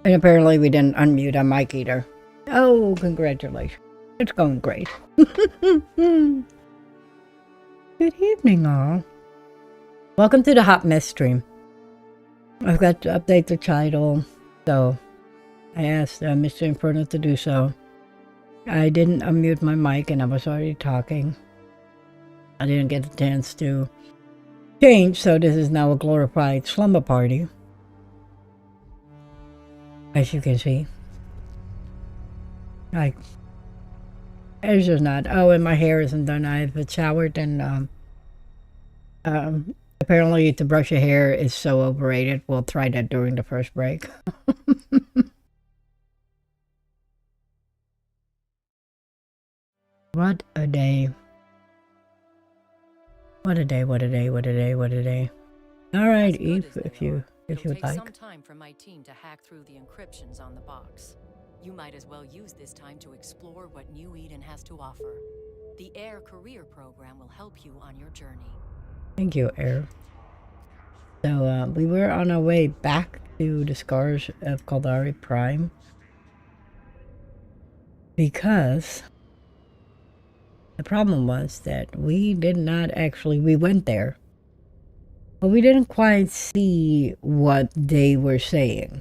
And apparently we didn't unmute our mic either. Oh, congratulations. It's going great. Good evening, all. Welcome to the Hot Mess stream. I've got to update the title, so I asked Mr. Inferno to do so. I didn't unmute my mic and I was already talking. I didn't get the chance to change, so this is now a glorified slumber party. As you can see. Like, it's just not. Oh, and my hair isn't done. I have showered and apparently to brush your hair is so overrated. We'll try that during the first break. What a day. What a day, what a day, what a day, what a day. Alright, Eve, if you would like. It'll take some time for my team to hack through the encryptions on the box. You might as well use this time to explore what New Eden has to offer. The AIR career program will help you on your journey. Thank you, AIR. So, we were on our way back to the scars of Caldari Prime. Because the problem was that we did not actually, we went there, but we didn't quite see what they were saying.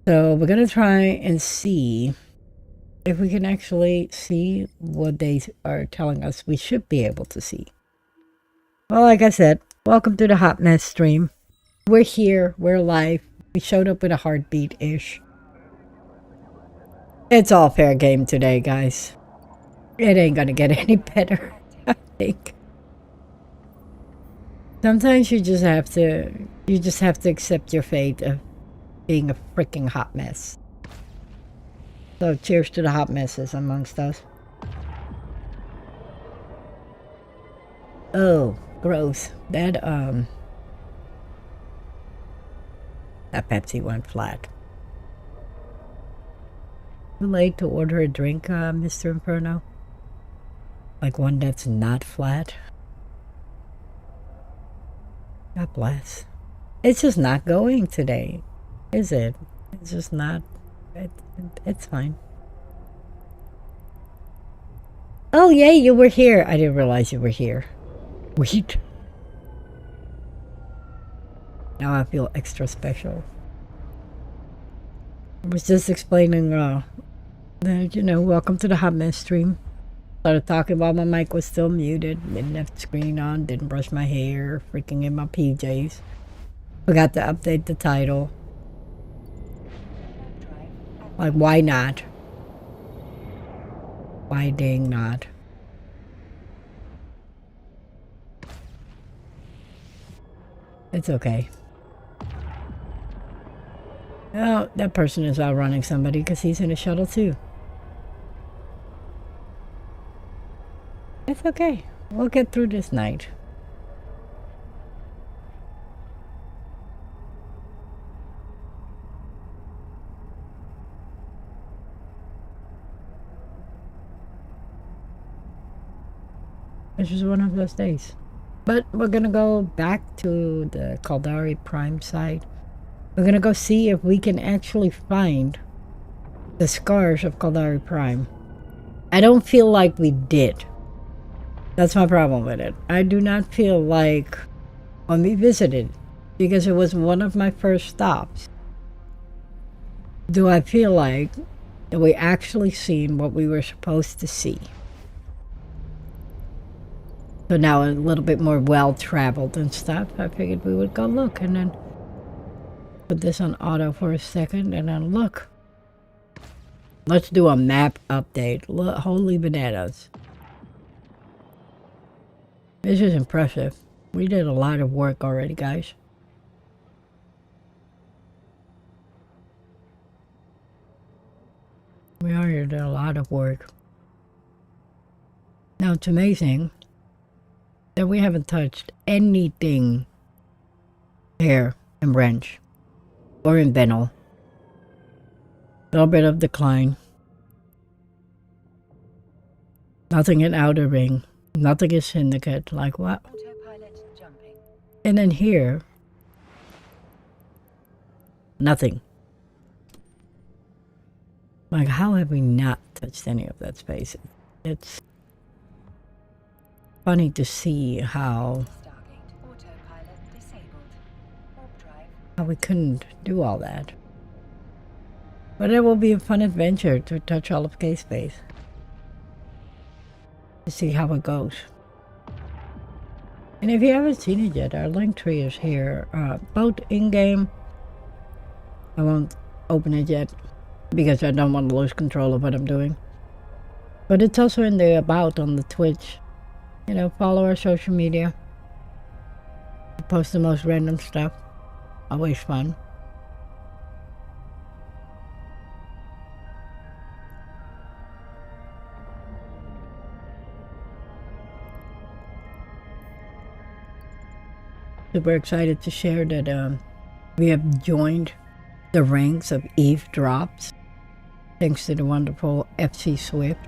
So we're going to try and see if we can actually see what they are telling us we should be able to see. Well, like I said, welcome to the Hot Mess stream. We're here, we're live. We showed up with a heartbeat-ish. It's all fair game today, guys. It ain't gonna get any better, I think. Sometimes you just have to accept your fate of being a freaking hot mess. So cheers to the hot messes amongst us. Oh, gross. That Pepsi went flat. Too late to order a drink, Mr. Inferno? Like one that's not flat? God bless. It's just not going today, is it? It's just not. It's fine. Oh, yay, you were here. I didn't realize you were here. Wait. Now I feel extra special. I was just explaining, you know, welcome to the Hot Mess stream. Started talking while my mic was still muted. Didn't have the screen on. Didn't brush my hair. Freaking in my PJs. Forgot to update the title. Like, why not? Why dang not? It's okay. Oh, that person is outrunning somebody because he's in a shuttle too. It's okay. We'll get through this night. This is one of those days. But we're gonna go back to the Caldari Prime site. We're gonna go see if we can actually find the scars of Caldari Prime. I don't feel like we did. That's my problem with it. I do not feel like when we visited, because it was one of my first stops, do I feel like that we actually seen what we were supposed to see. So now a little bit more well-traveled and stuff, I figured we would go look and then put this on auto for a second and then look. Let's do a map update. Look, holy bananas. This is impressive. We did a lot of work already, guys. We already did a lot of work. Now it's amazing that we haven't touched anything here in Wrench or in Benel. A little bit of decline. Nothing in Outer Ring. Nothing is Syndicate. Like what? Autopilot jumping. And then here, nothing. Like, how have we not touched any of that space? It's funny to see how we couldn't do all that. But it will be a fun adventure to touch all of K-Space. To see how it goes. And if you haven't seen it yet, our link tree is here. Both in-game. I won't open it yet because I don't want to lose control of what I'm doing. But it's also in the about on the Twitch. You know, follow our social media. We post the most random stuff. Always fun. Super excited to share that we have joined the ranks of eavesdrops thanks to the wonderful FC Swift.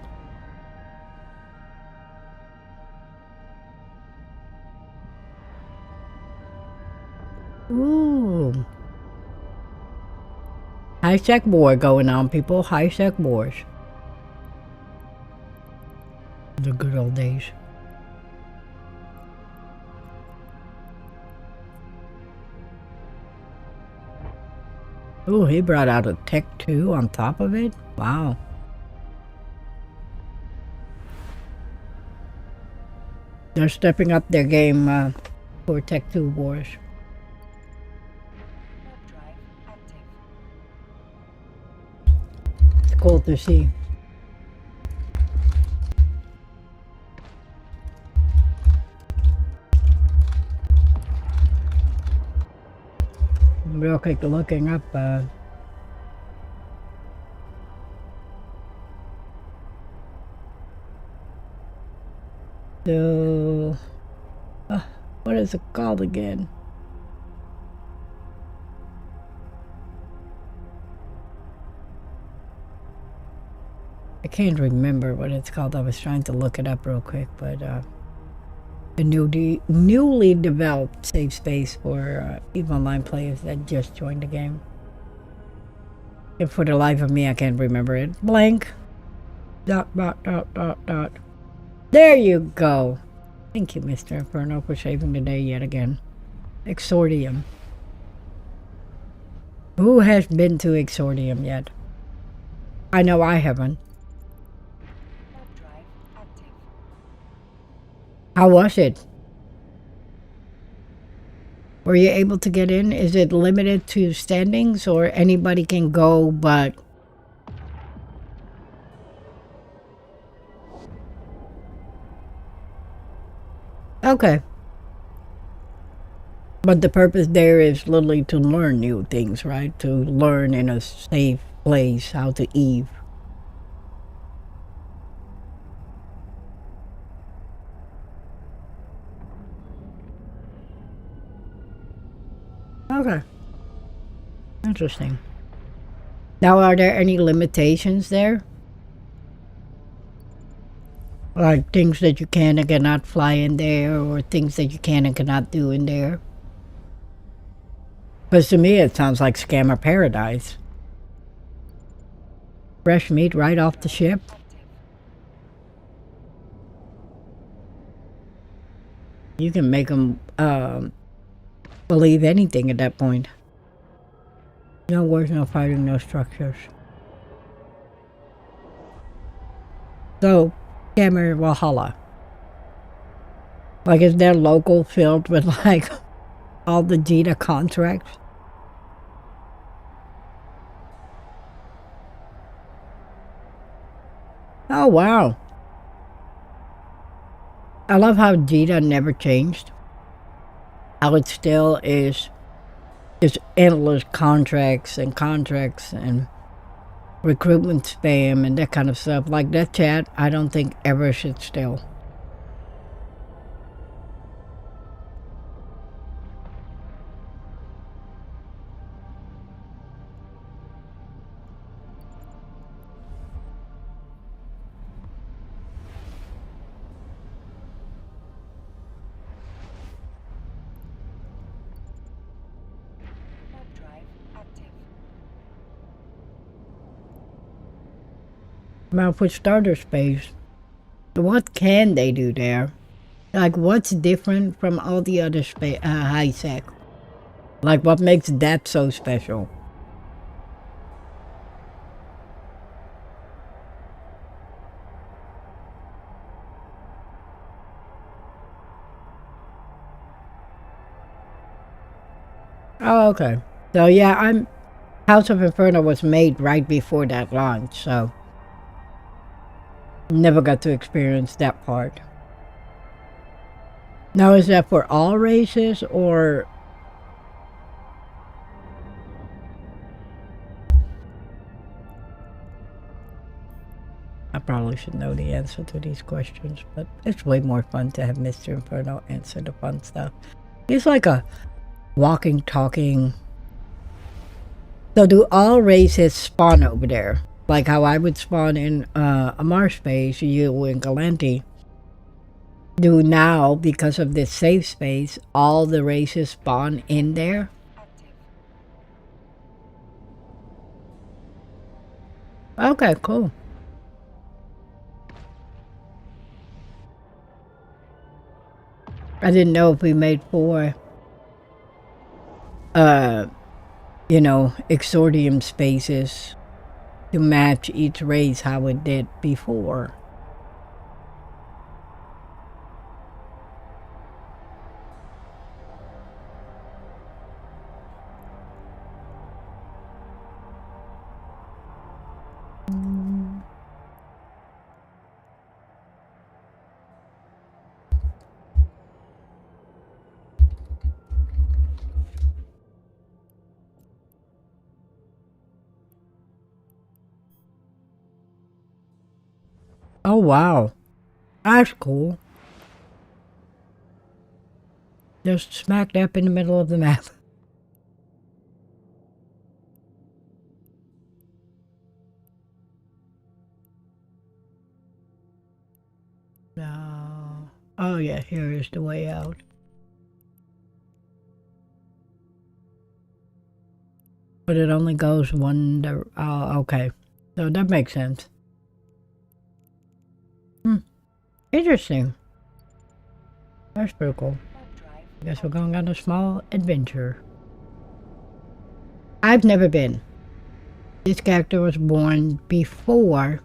Ooh. High-tech war going on, people. High-tech wars. The good old days. Ooh, he brought out a Tech 2 on top of it? Wow. They're stepping up their game for Tech 2 wars. It's cool to see. Real quick looking up the what is it called again? I can't remember what it's called. I was trying to look it up real quick, but the newly developed safe space for EVE Online players that just joined the game. And for the life of me, I can't remember it. Blank. ... There you go. Thank you, Mr. Inferno, for saving the day yet again. Exordium. Who has been to Exordium yet? I know I haven't. How was it? Were you able to get in? Is it limited to standings or anybody can go but... Okay. But the purpose there is literally to learn new things, right? To learn in a safe place how to EVE. Okay. Interesting. Now, are there any limitations there? Like things that you can and cannot fly in there, or things that you can and cannot do in there? Because to me, it sounds like scammer paradise. Fresh meat right off the ship. You can make them believe anything at that point. No wars, no fighting, no structures. So, scammer Valhalla. Like, is their local filled with, like, all the Jita contracts? Oh, wow. I love how Jita never changed. How it still is just endless contracts and recruitment spam and that kind of stuff. Like that chat, I don't think ever sits still. about for starter space. What can they do there? Like, what's different from all the other high sec? Like, what makes that so special? Oh, okay. So yeah, House of Inferno was made right before that launch, so never got to experience that part. Now, is that for all races or? I probably should know the answer to these questions, but it's way more fun to have Mr. Inferno answer the fun stuff. He's like a walking, talking. So do all races spawn over there? Like how I would spawn in a Mars base, you in Galanti. Do now, because of this safe space, all the races spawn in there? Okay, cool. I didn't know if we made 4, you know, exordium spaces to match each race how it did before. Oh, wow. That's cool. Just smack dab in the middle of the map. No. Oh, yeah, here is the way out. But it only goes one. Oh, okay. So that makes sense. Interesting. That's pretty cool. Guess we're going on a small adventure. I've never been. This character was born before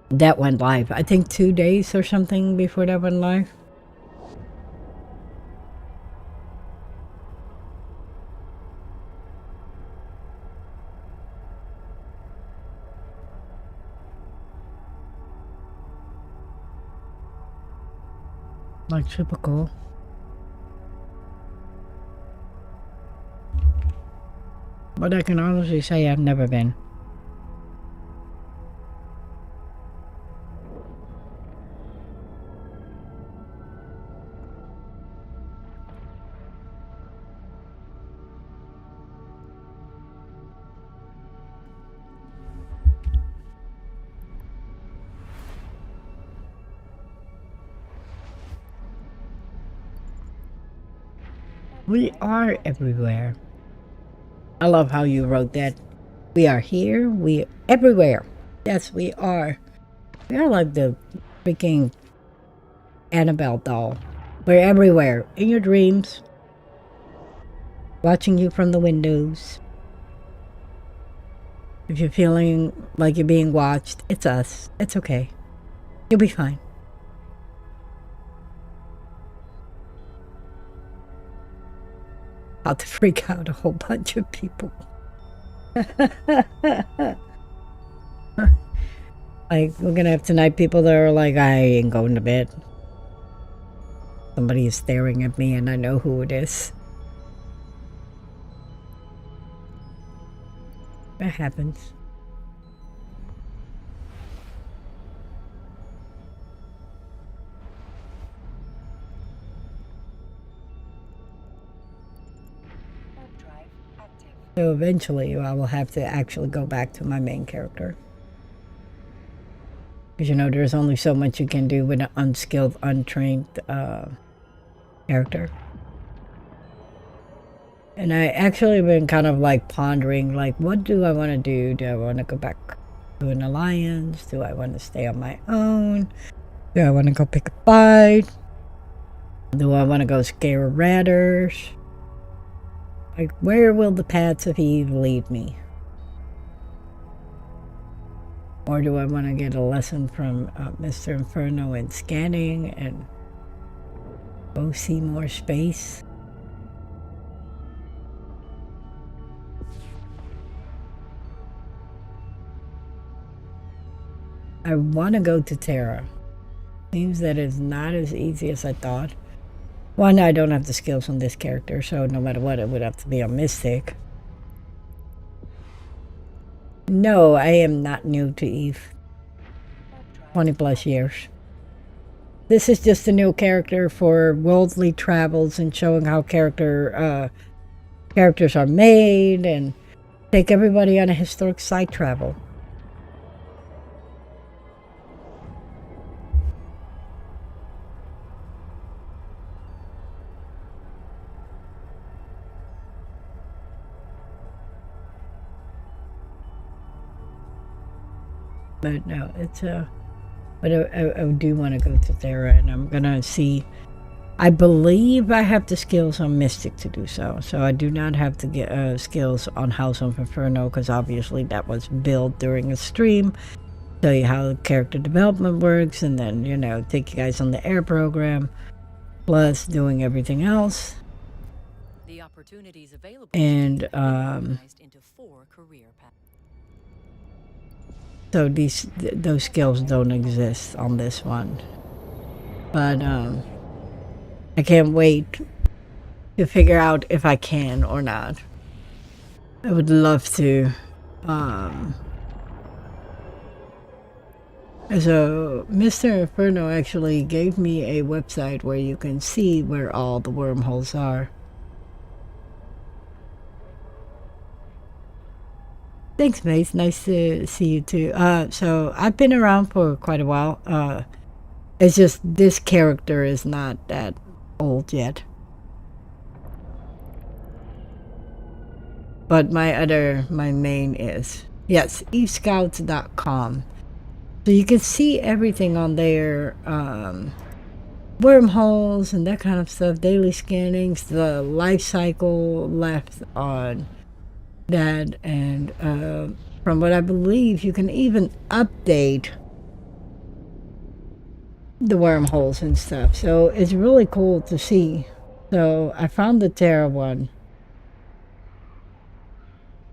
that went live. I think 2 days or something before that went live. Like, super cool. But I can honestly say I've never been. We are everywhere. I love how you wrote that. We are here, we are everywhere. Yes, we are. We are like the freaking Annabelle doll. We're everywhere. In your dreams. Watching you from the windows. If you're feeling like you're being watched, it's us. It's okay. You'll be fine. About to freak out a whole bunch of people. Like, we're gonna have tonight people that are like, I ain't going to bed. Somebody is staring at me and I know who it is. That happens. So eventually I will have to actually go back to my main character. Because, you know, there's only so much you can do with an unskilled, untrained character. And I actually been kind of like pondering, like, what do I want to do? Do I want to go back do an alliance? Do I want to stay on my own? Do I want to go pick a fight? Do I want to go scare ratters? Like, where will the paths of Eve lead me? Or do I want to get a lesson from Mr. Inferno in scanning and go see more space? I want to go to Terra. Seems that it's not as easy as I thought. One, I don't have the skills on this character, so no matter what, it would have to be a Mystic. No, I am not new to Eve. 20 plus years. This is just a new character for worldly travels and showing how characters are made and take everybody on a historic site travel. But no, it's but I do want to go to Terra, and I'm gonna see. I believe I have the skills on Mystic to do so. So I do not have to get skills on House of Inferno, because obviously that was built during a stream. Tell you how character development works, and then, you know, take you guys on the air program, plus doing everything else. The opportunities available And into 4 career paths. so those skills don't exist on this one. But I can't wait to figure out if I can or not. I would love to. So Mr. Inferno actually gave me a website where you can see where all the wormholes are. Thanks, Mace. Nice to see you too. So I've been around for quite a while. It's just this character is not that old yet. But my main is. Yes, evescouts.com. So you can see everything on there. Wormholes and that kind of stuff. Daily scannings, the life cycle left on that. And from what I believe, you can even update the wormholes and stuff. So it's really cool to see. So I found the Terra one.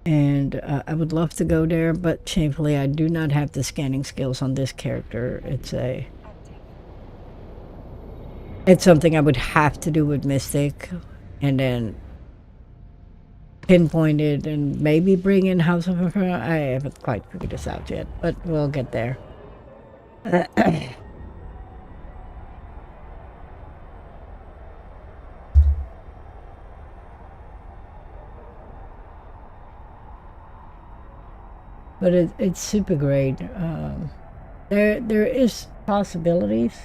And I would love to go there, but shamefully I do not have the scanning skills on this character. It's something I would have to do with Mystic, and then pinpoint it and maybe bring in House of Inferno. I haven't quite figured this out yet, but we'll get there. But it's super great. There is possibilities.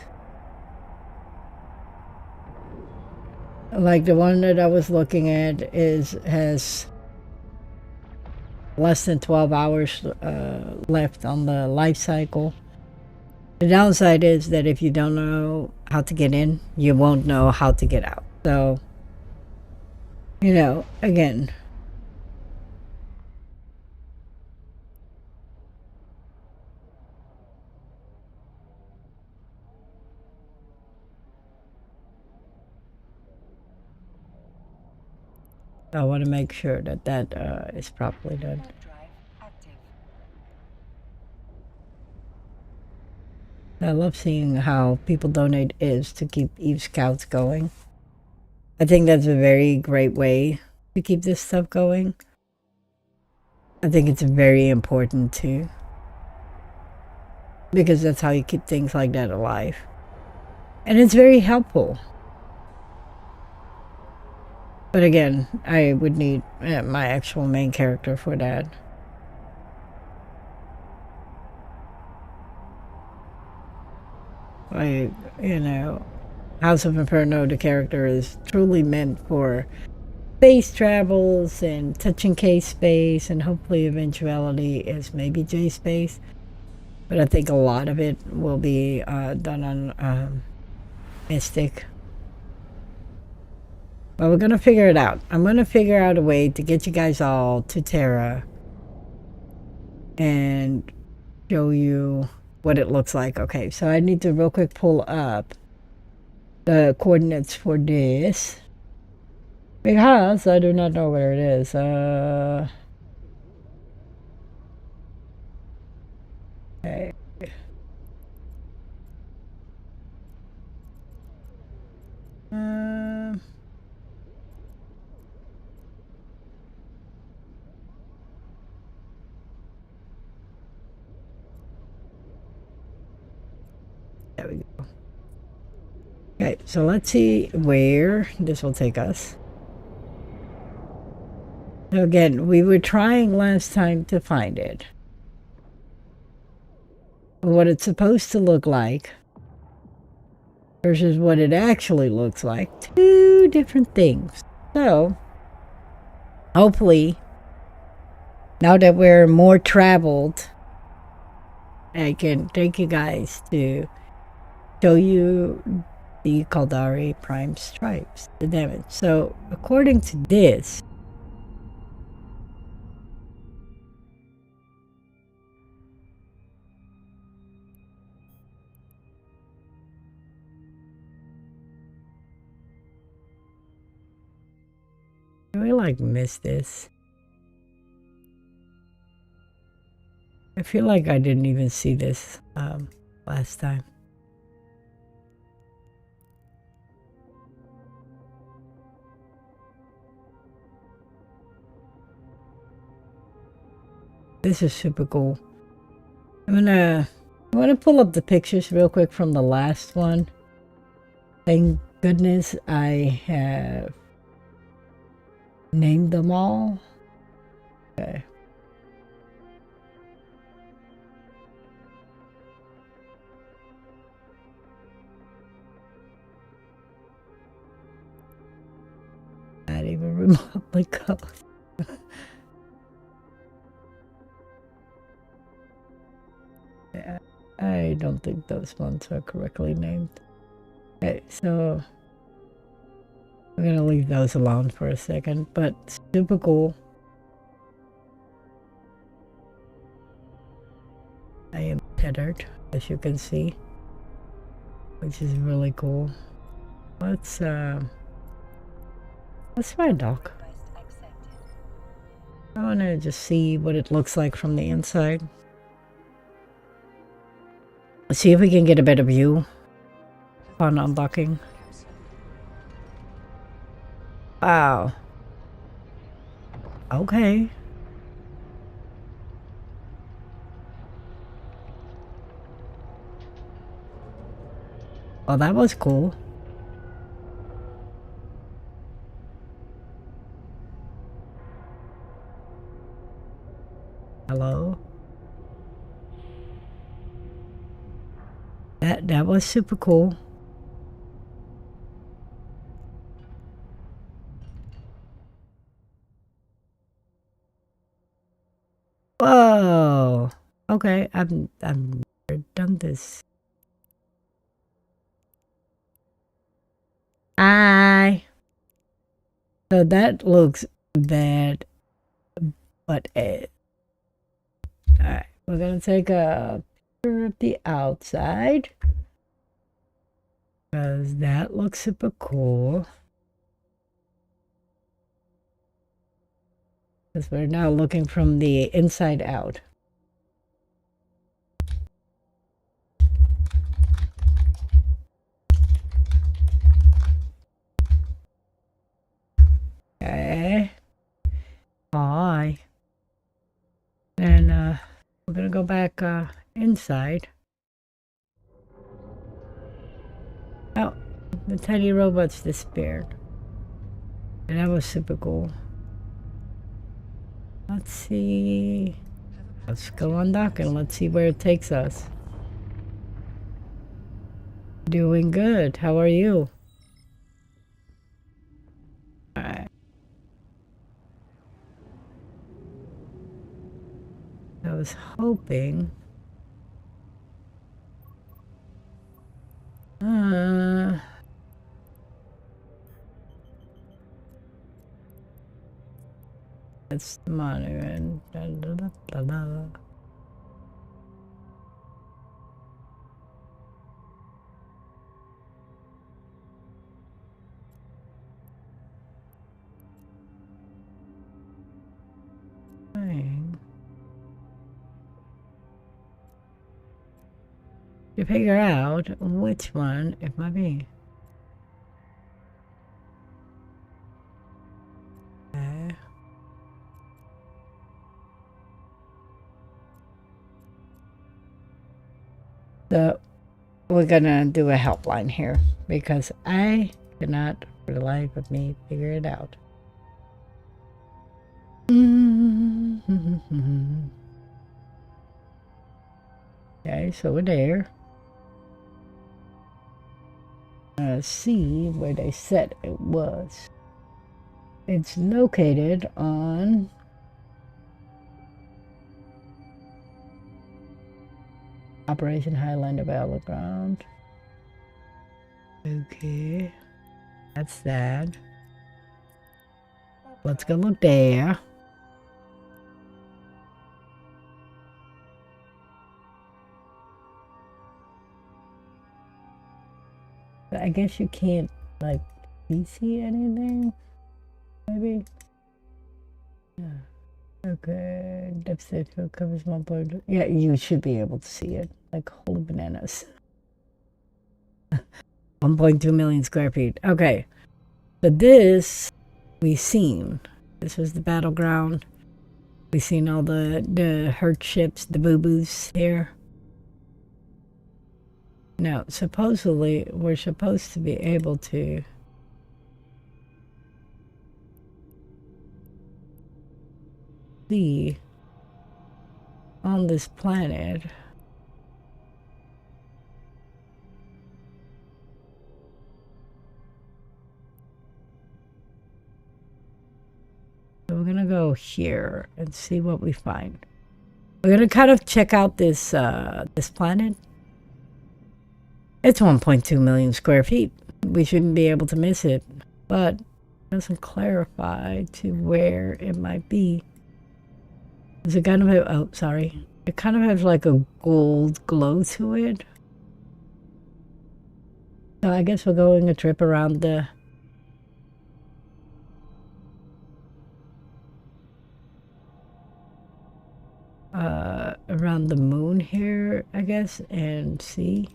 Like the one that I was looking at has less than 12 hours left on the life cycle. The downside is that if you don't know how to get in, you won't know how to get out. So, you know, again, I want to make sure that that is properly done. I love seeing how people donate is to keep Eve Scouts going. I think that's a very great way to keep this stuff going. I think it's very important too, because that's how you keep things like that alive. And it's very helpful. But again, I would need my actual main character for that. You know, House of Inferno, the character is truly meant for space travels and touching K space, and hopefully eventuality is maybe J space. But I think a lot of it will be done on Mystic. But we're going to figure it out. I'm going to figure out a way to get you guys all to Terra and show you what it looks like. Okay, so I need to real quick pull up the coordinates for this because I do not know where it is. Okay. There we go. Okay, so let's see where this will take us. So again, we were trying last time to find it. What it's supposed to look like versus what it actually looks like. Two different things. So, hopefully, now that we're more traveled, I can take you guys to show you the Caldari Prime stripes, the damage. So, according to this, I like miss this. I feel like I didn't even see this last time. This is super cool. I'm gonna pull up the pictures real quick from the last one. Thank goodness I have named them all. Okay. Not even remotely close. Yeah, I don't think those ones are correctly named. Okay, so we're gonna leave those alone for a second, but super cool. I am tethered, as you can see, which is really cool. Let's try a dock. I want to just see what it looks like from the inside. Let's see if we can get a better view upon unlocking. Wow. Okay. Well, that was cool. Hello? That was super cool. Whoa. Okay, I've never done this. Hi. So that looks bad, but it. Alright, we're gonna take a picture of the outside. Because that looks super cool. Because we're now looking from the inside out. Okay. Hi. And we're gonna go back inside. Oh, the tiny robots disappeared. And that was super cool. Let's see. Let's go on dock and let's see where it takes us. Doing good. How are you? Alright. was hoping. That's the monument. Da, da, da, da, da. To figure out which one it might be. Okay. So we're gonna do a helpline here because I cannot for the life of me figure it out. Okay, so we're there. See where they said it was. It's located on Operation Highlander Battleground. Okay, that's that. Let's go look there. But I guess you can't, like, see anything? Maybe? Yeah. Okay, depth stage covers 1 Yeah, you should be able to see it. Like, holy bananas. 1.2 million square feet. Okay. So this, we've seen. This was the battleground. We've seen all the hurt ships, the boo-boos here. Now, supposedly, we're supposed to be able to see on this planet so we're gonna go here and see what we find. We're gonna kind of check out this this planet. It's 1.2 million square feet. We shouldn't be able to miss it, but it doesn't clarify to where it might be. Does it kind of have, oh, sorry. It kind of has like a gold glow to it. So I guess we're going a trip around the around the moon here, I guess, and see.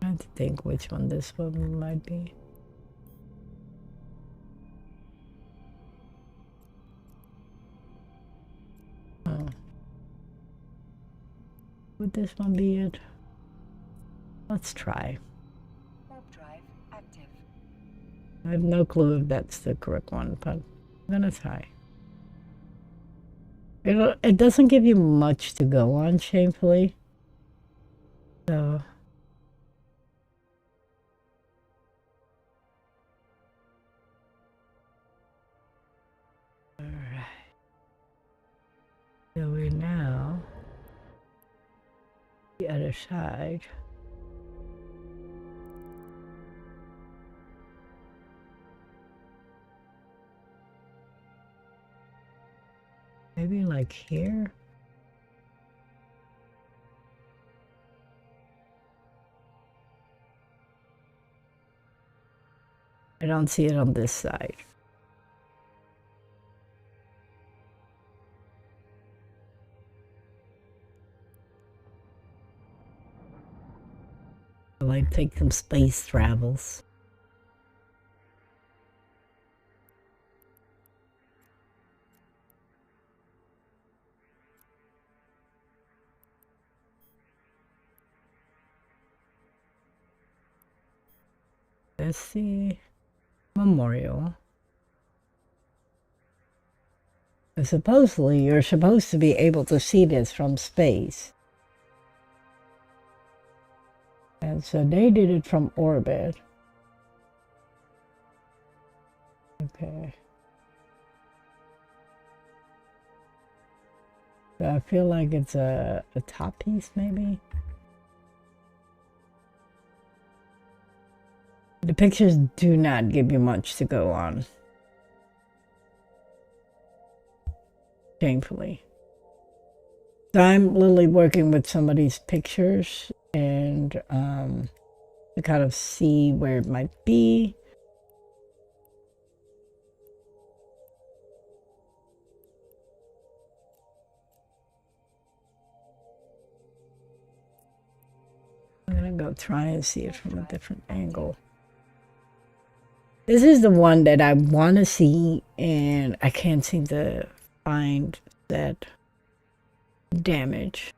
Trying to think which one this one might be. Oh. Would this one be it? Let's try. Warp drive active. I have no clue if that's the correct one, but I'm gonna try. It doesn't give you much to go on, shamefully. So alright. So we're now the other side. Maybe like here? I don't see it on this side. I might take some space travels. Let's see. Memorial. And supposedly, you're supposed to be able to see this from space. And so they did it from orbit. Okay. So I feel like it's a top piece, maybe. The pictures do not give you much to go on. Shamefully. So I'm literally working with somebody's pictures and to kind of see where it might be. I'm gonna go try and see it from a different angle. This is the one that I want to see, and I can't seem to find that damage.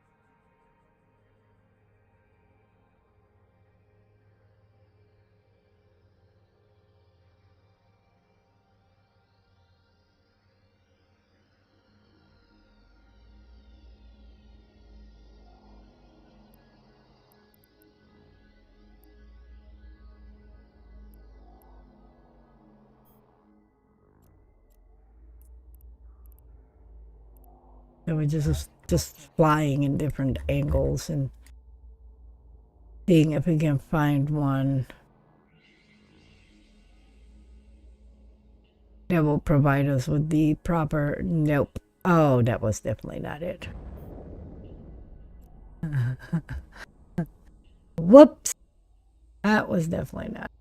So we're just flying in different angles and seeing if we can find one that will provide us with the proper. Nope. Oh, that was definitely not it. Whoops. That was definitely not.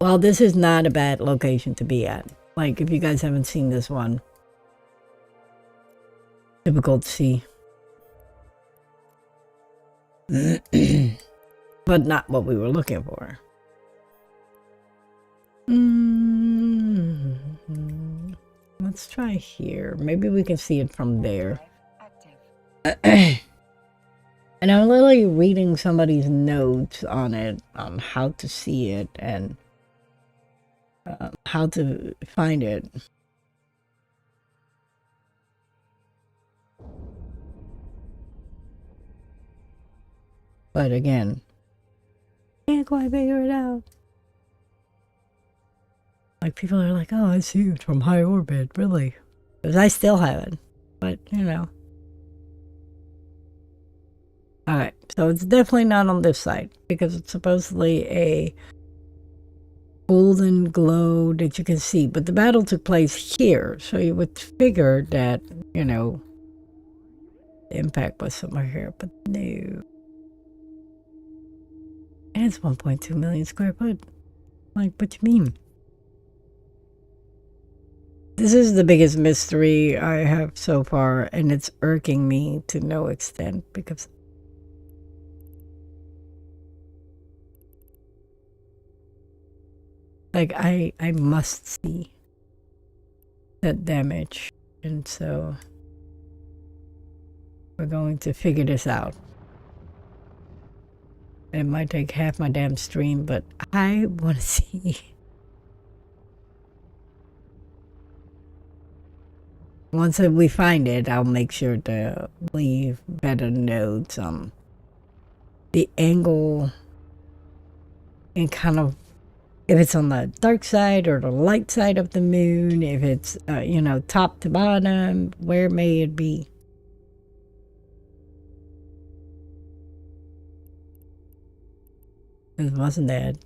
Well, this is not a bad location to be at. Like, if you guys haven't seen this one, difficult to see. But not what we were looking for. Let's try here. Maybe we can see it from there. And I'm literally reading somebody's notes on it, on how to see it and how to find it. But again, can't quite figure it out. Like, people are like, oh, I see it from high orbit, really? Because I still haven't, but you know. Alright, so it's definitely not on this side because it's supposedly a golden glow that you can see, but the battle took place here, so you would figure that, you know, the impact was somewhere here, but no. And it's 1.2 million square foot. Like, what you mean? This is the biggest mystery I have so far, and it's irking me to no extent because like I must see that damage, and so we're going to figure this out. It might take half my damn stream, but I want to see. Once we find it, I'll make sure to leave better notes on the angle and kind of if it's on the dark side or the light side of the moon, if it's, you know, top to bottom, where may it be? It wasn't that. It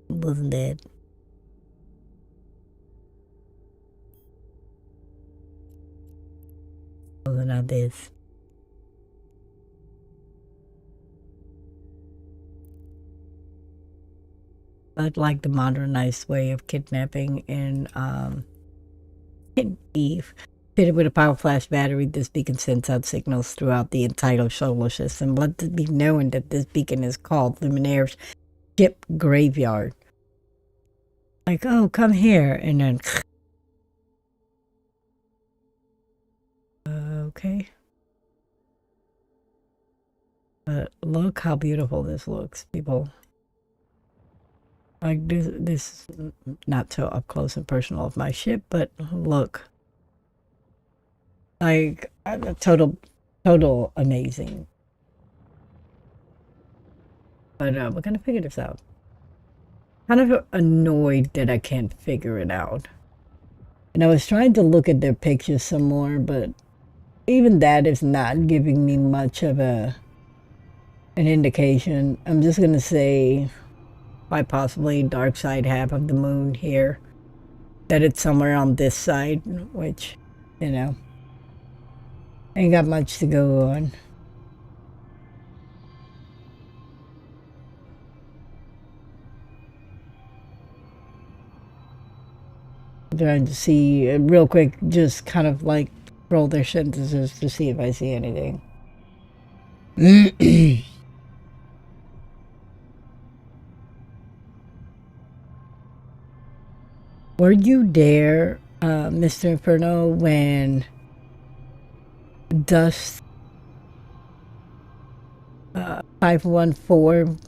wasn't that. It wasn't not this. But like the modernized way of kidnapping in Eve. Fitted with a power flash battery, this beacon sends out signals throughout the entire solar system. Let it be known that this beacon is called Luminaire's ship graveyard. Like, oh, come here, and then okay. But look how beautiful this looks, people. Like this is not so up close and personal of my ship, but look. Like total amazing. But we're gonna figure this out. Kind of annoyed that I can't figure it out. And I was trying to look at their pictures some more, but even that is not giving me much of an indication. I'm just gonna say, by possibly dark side half of the moon here, that it's somewhere on this side, which, you know, ain't got much to go on. Trying to see real quick, just kind of like roll their sentences to see if I see anything. Were you there, Mr. Inferno, when Dust 514,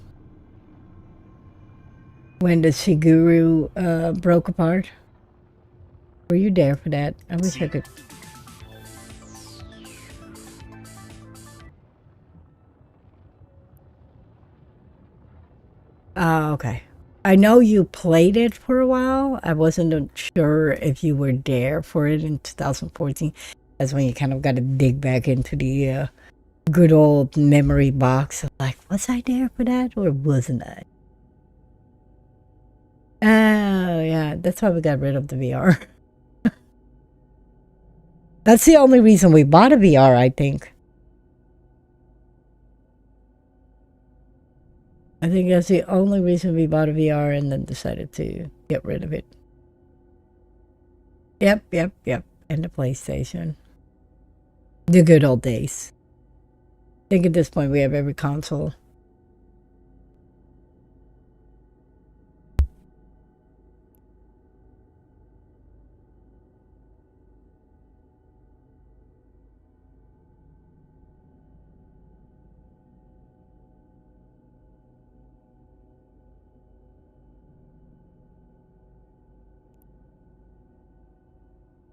when the Shiguru broke apart? Were you there for that? I wish I could. Okay. I know you played it for a while. I wasn't sure if you were there for it in 2014. That's when you kind of got to dig back into the good old memory box. Like, was I there for that or wasn't I? Oh, yeah. That's why we got rid of the VR. That's the only reason we bought a VR, I think. I think that's the only reason we bought a VR and then decided to get rid of it. Yep. And the PlayStation. The good old days. I think at this point we have every console.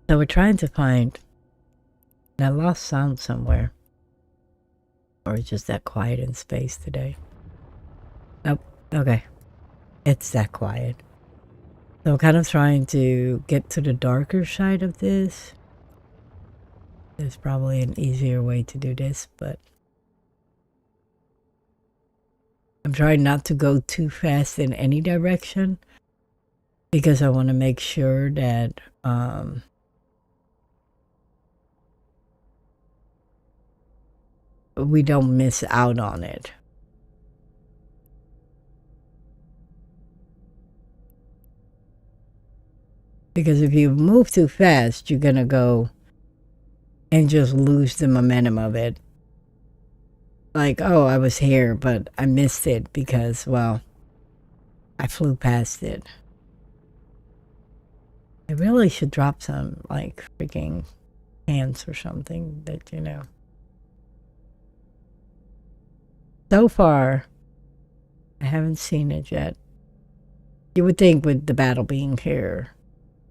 So we're trying to find, and I lost sound somewhere. Or it's just that quiet in space today. Nope. Okay. It's that quiet. So I'm kind of trying to get to the darker side of this. There's probably an easier way to do this, but I'm trying not to go too fast in any direction because I want to make sure that we don't miss out on it. Because if you move too fast, you're gonna go and just lose the momentum of it. Like, oh, I was here, but I missed it because, well, I flew past it. I really should drop some, like, freaking hands or something that, you know. So far, I haven't seen it yet. You would think with the battle being here,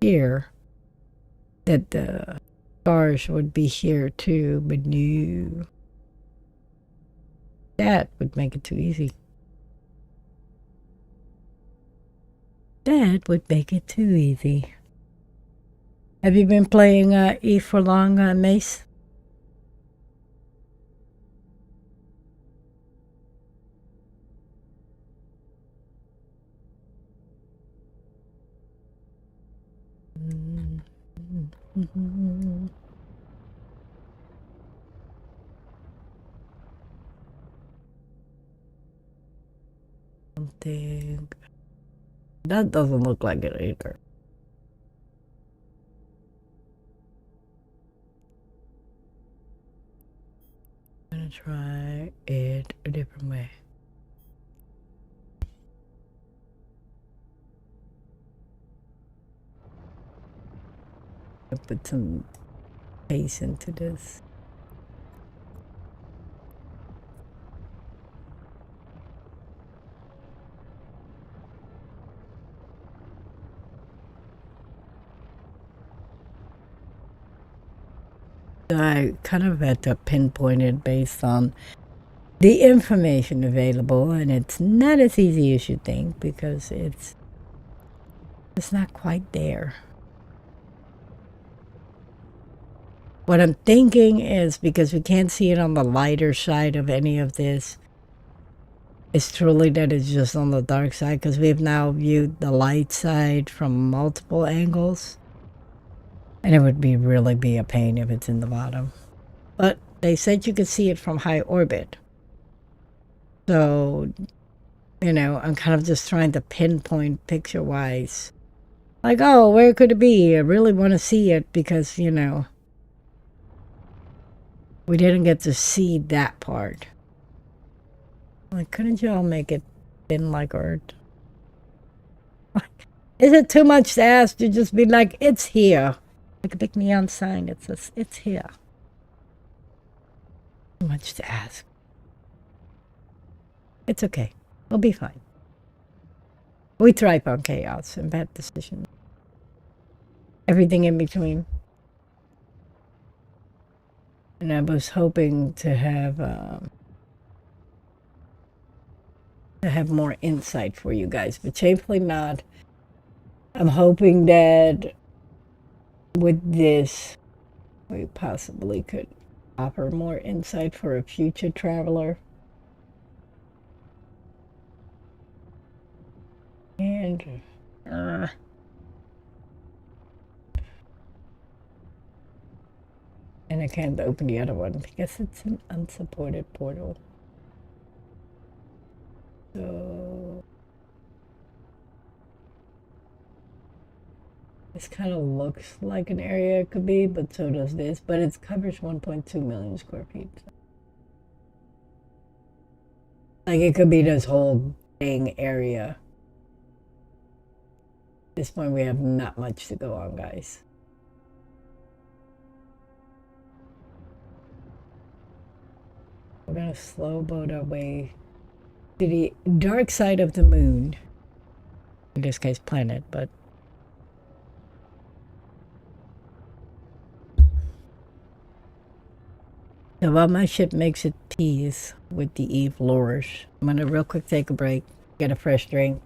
that the stars would be here too, but no. That would make it too easy. That would make it too easy. Have you been playing E for long, Mace? Something. That doesn't look like it either. I'm gonna try it a different way. I'll put some pace into this. I kind of had to pinpoint it based on the information available, and it's not as easy as you think because it's not quite there. What I'm thinking is, because we can't see it on the lighter side of any of this, it's truly that it's just on the dark side, because we've now viewed the light side from multiple angles, and it would really be a pain if it's in the bottom. But they said you could see it from high orbit. So, you know, I'm kind of just trying to pinpoint picture-wise. Like, oh, where could it be? I really want to see it because, you know, we didn't get to see that part. Like, couldn't y'all make it thin like Earth? Is it too much to ask to just be like, it's here? Like a big neon sign that says, it's here. Too much to ask. It's okay. We'll be fine. We thrive on chaos and bad decisions. Everything in between. And I was hoping to have more insight for you guys, but shamefully not. I'm hoping that with this, we possibly could offer more insight for a future traveler. And I can't open the other one because it's an unsupported portal. So this kind of looks like an area it could be, but so does this. But it covers 1.2 million square feet. Like, it could be this whole dang area. At this point, we have not much to go on, guys. We're gonna slow boat our way to the dark side of the moon. In this case, planet, but so while my ship makes its peace with the eve flourish, I'm gonna real quick take a break, get a fresh drink,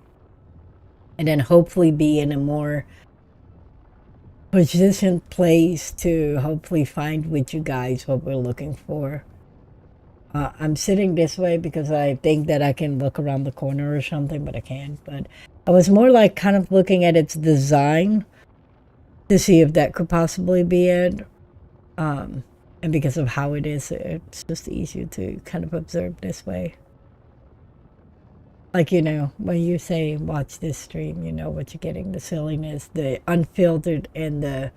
and then hopefully be in a more positioned place to hopefully find with you guys what we're looking for. I'm sitting this way because I think that I can look around the corner or something, but I can't. But I was more like kind of looking at its design to see if that could possibly be it. And because of how it is, it's just easier to kind of observe this way. Like, you know, when you say watch this stream, you know what you're getting, the silliness, the unfiltered, and the,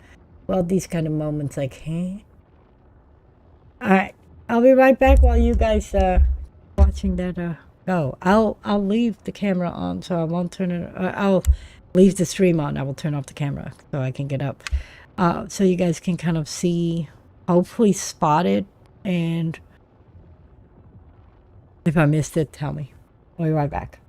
well, these kind of moments like, hey. All right, I'll be right back while you guys watching that go. I'll leave the camera on, so I won't turn it. I'll leave the stream on. I will turn off the camera so I can get up, so you guys can kind of see, hopefully spot it, and if I missed it, tell me. I'll be right back.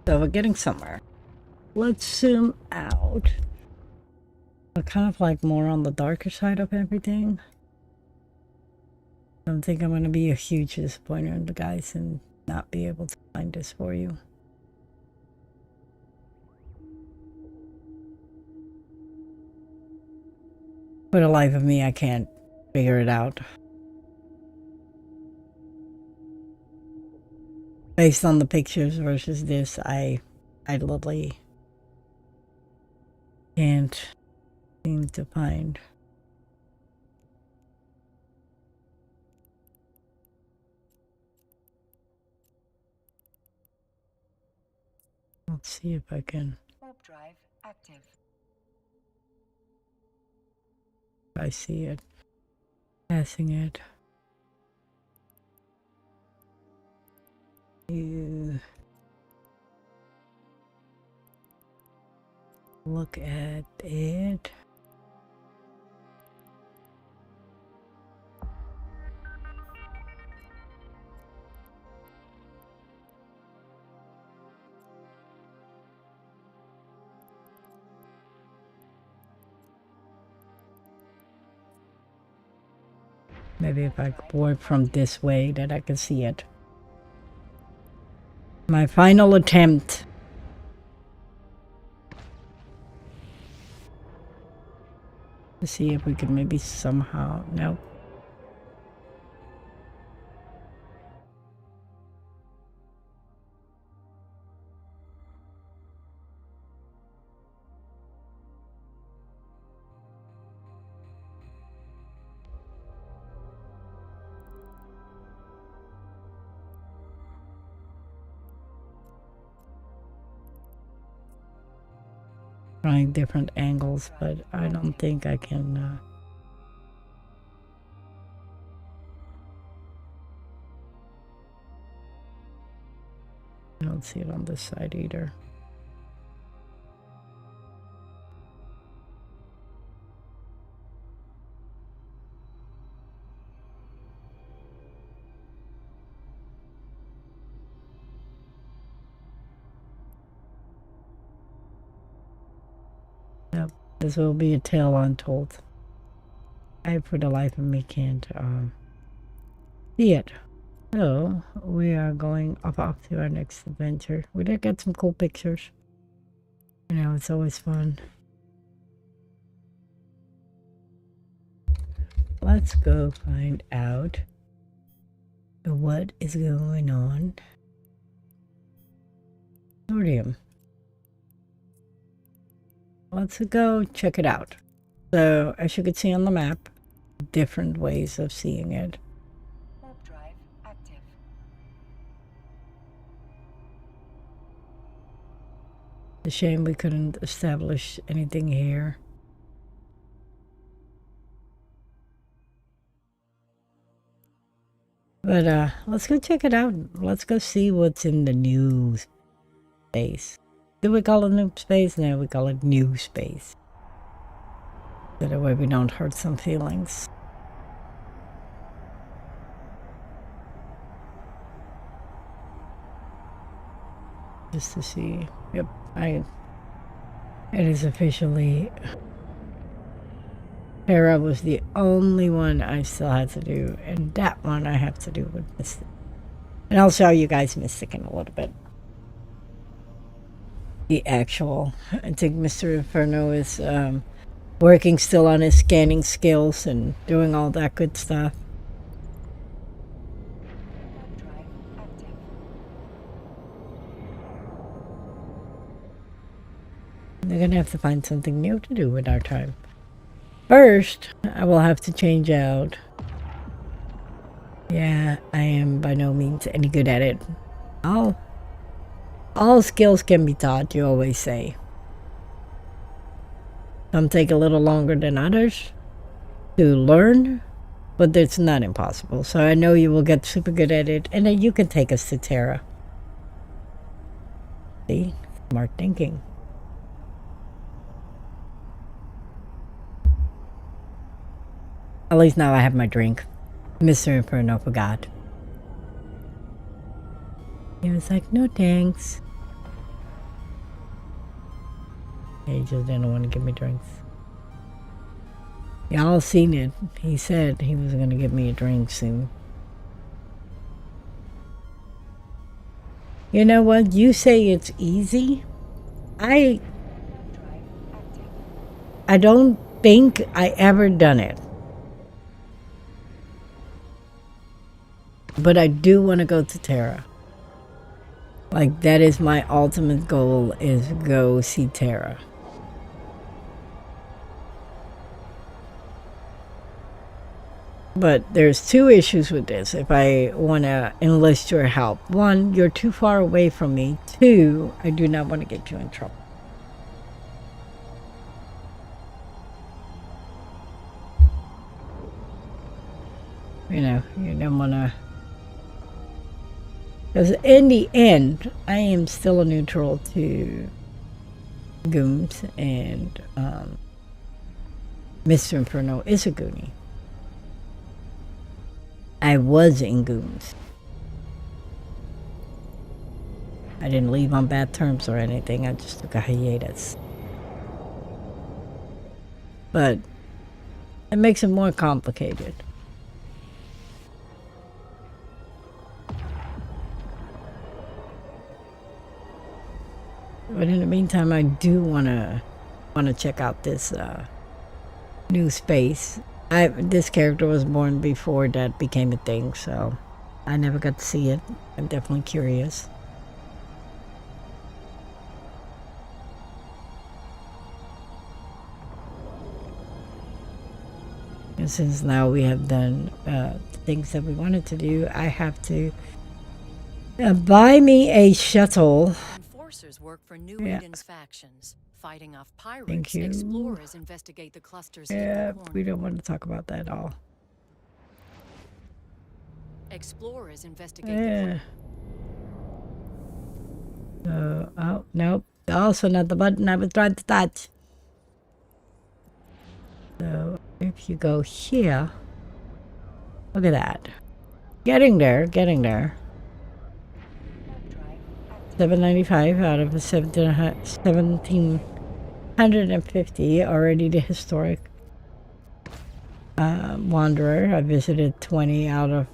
So we're getting somewhere. Let's zoom out. We're kind of like more on the darker side of everything. I don't think I'm going to be a huge disappointment, guys, and not be able to find this for you. For the life of me, I can't figure it out. Based on the pictures versus this, I literally can't seem to find. Let's see if I can. Warp drive active. I see it. Passing it. You look at it. Maybe if I could work from this way that I can see it. My final attempt. To see if we can maybe somehow. Nope. Trying different angles, but I don't think I can. I don't see it on this side either. Yep, this will be a tale untold. I, for the life of me, can't see it. So we are going off to our next adventure. We did get some cool pictures. You know, it's always fun. Let's go find out what is going on. Sodium. Let's go check it out. So, as you can see on the map, different ways of seeing it. Warp drive active. It's a shame we couldn't establish anything here. But let's go check it out. Let's go see what's in the new space. Do we call it new space? No, we call it new space. So that way we don't hurt some feelings. Just to see. Yep, it is officially. Hera was the only one I still had to do, and that one I have to do with Mystic. And I'll show you guys Mystic in a little bit. The actual, I think Mr. Inferno is working still on his scanning skills and doing all that good stuff. They're gonna have to find something new to do with our time. First, I will have to change out. Yeah, I am by no means any good at it. All skills can be taught, you always say. Some take a little longer than others to learn, but it's not impossible. So I know you will get super good at it, and then you can take us to Terra. See? Smart thinking. At least now I have my drink. Mr. Inferno forgot. He was like, no thanks. He just didn't want to give me drinks. Y'all seen it. He said he was going to give me a drink soon. You know what? You say it's easy. I don't think I ever done it. But I do want to go to Terra. Like, that is my ultimate goal, is go see Terra. But there's two issues with this if I want to enlist your help. One, you're too far away from me. Two, I do not want to get you in trouble. You know, you don't want to... Because in the end, I am still a neutral to Gooms, and Mr. Inferno is a Goonie. I was in Gooms. I didn't leave on bad terms or anything. I just took a hiatus. But it makes it more complicated. But in the meantime, I do want to check out this new space. This character was born before that became a thing, so I never got to see it. I'm definitely curious. And since now we have done things that we wanted to do, I have to buy me a shuttle. Enforcers work for New Eden's factions. Fighting off pirates, Thank you. explorers investigate the cluster's Yeah, hidden we corner. don't want to talk about that at all. Explorers investigate Yeah. Oh, nope. Also not the button I was trying to touch. So if you go here, look at that. Getting there, getting there. 795 out of the 1750, already the historic wanderer. I visited 20 out of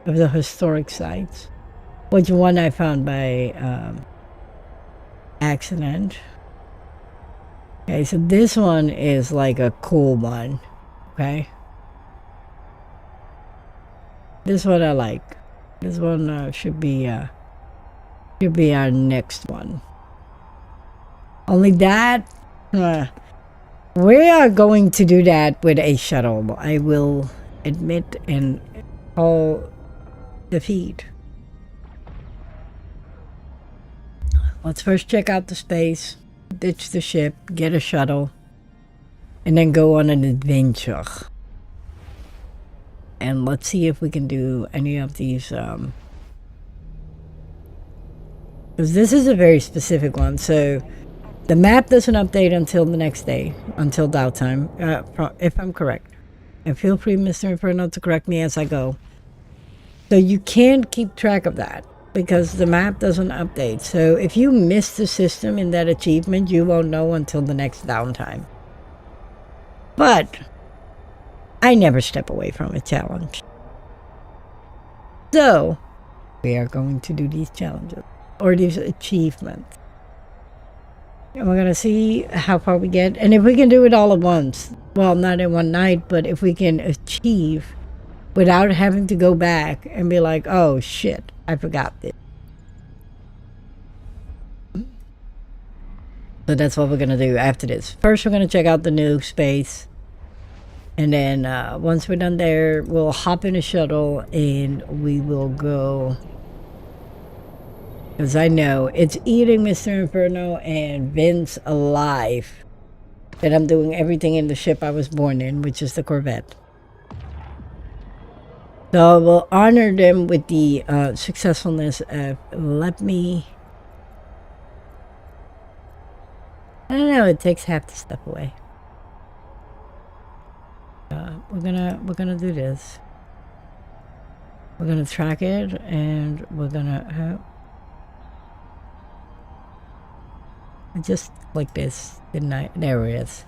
the historic sites, which one I found by accident. Okay, so this one is like a cool one. Okay, this one I like. This one should be our next one. Only that we are going to do that with a shuttle. I will admit and call defeat. Let's first check out the space, ditch the ship, get a shuttle, and then go on an adventure. And let's see if we can do any of these, because this is a very specific one. So the map doesn't update until the next day, until downtime, if I'm correct. And feel free, Mr. Inferno, to correct me as I go. So you can't keep track of that because the map doesn't update. So if you miss the system in that achievement, you won't know until the next downtime. But I never step away from a challenge. So we are going to do these challenges or these achievements. And we're going to see how far we get. And if we can do it all at once, well, not in one night, but if we can achieve without having to go back and be like, oh shit, I forgot this. So that's what we're going to do after this. First, we're going to check out the new space. And then once we're done there, we'll hop in a shuttle and we will go. Because I know it's eating Mr. Inferno and Vince alive that I'm doing everything in the ship I was born in, which is the Corvette. So we'll honor them with the successfulness of, let me... I don't know, it takes half the stuff away. We're gonna do this. We're gonna track it, and we're gonna I just click this, didn't I? There it is.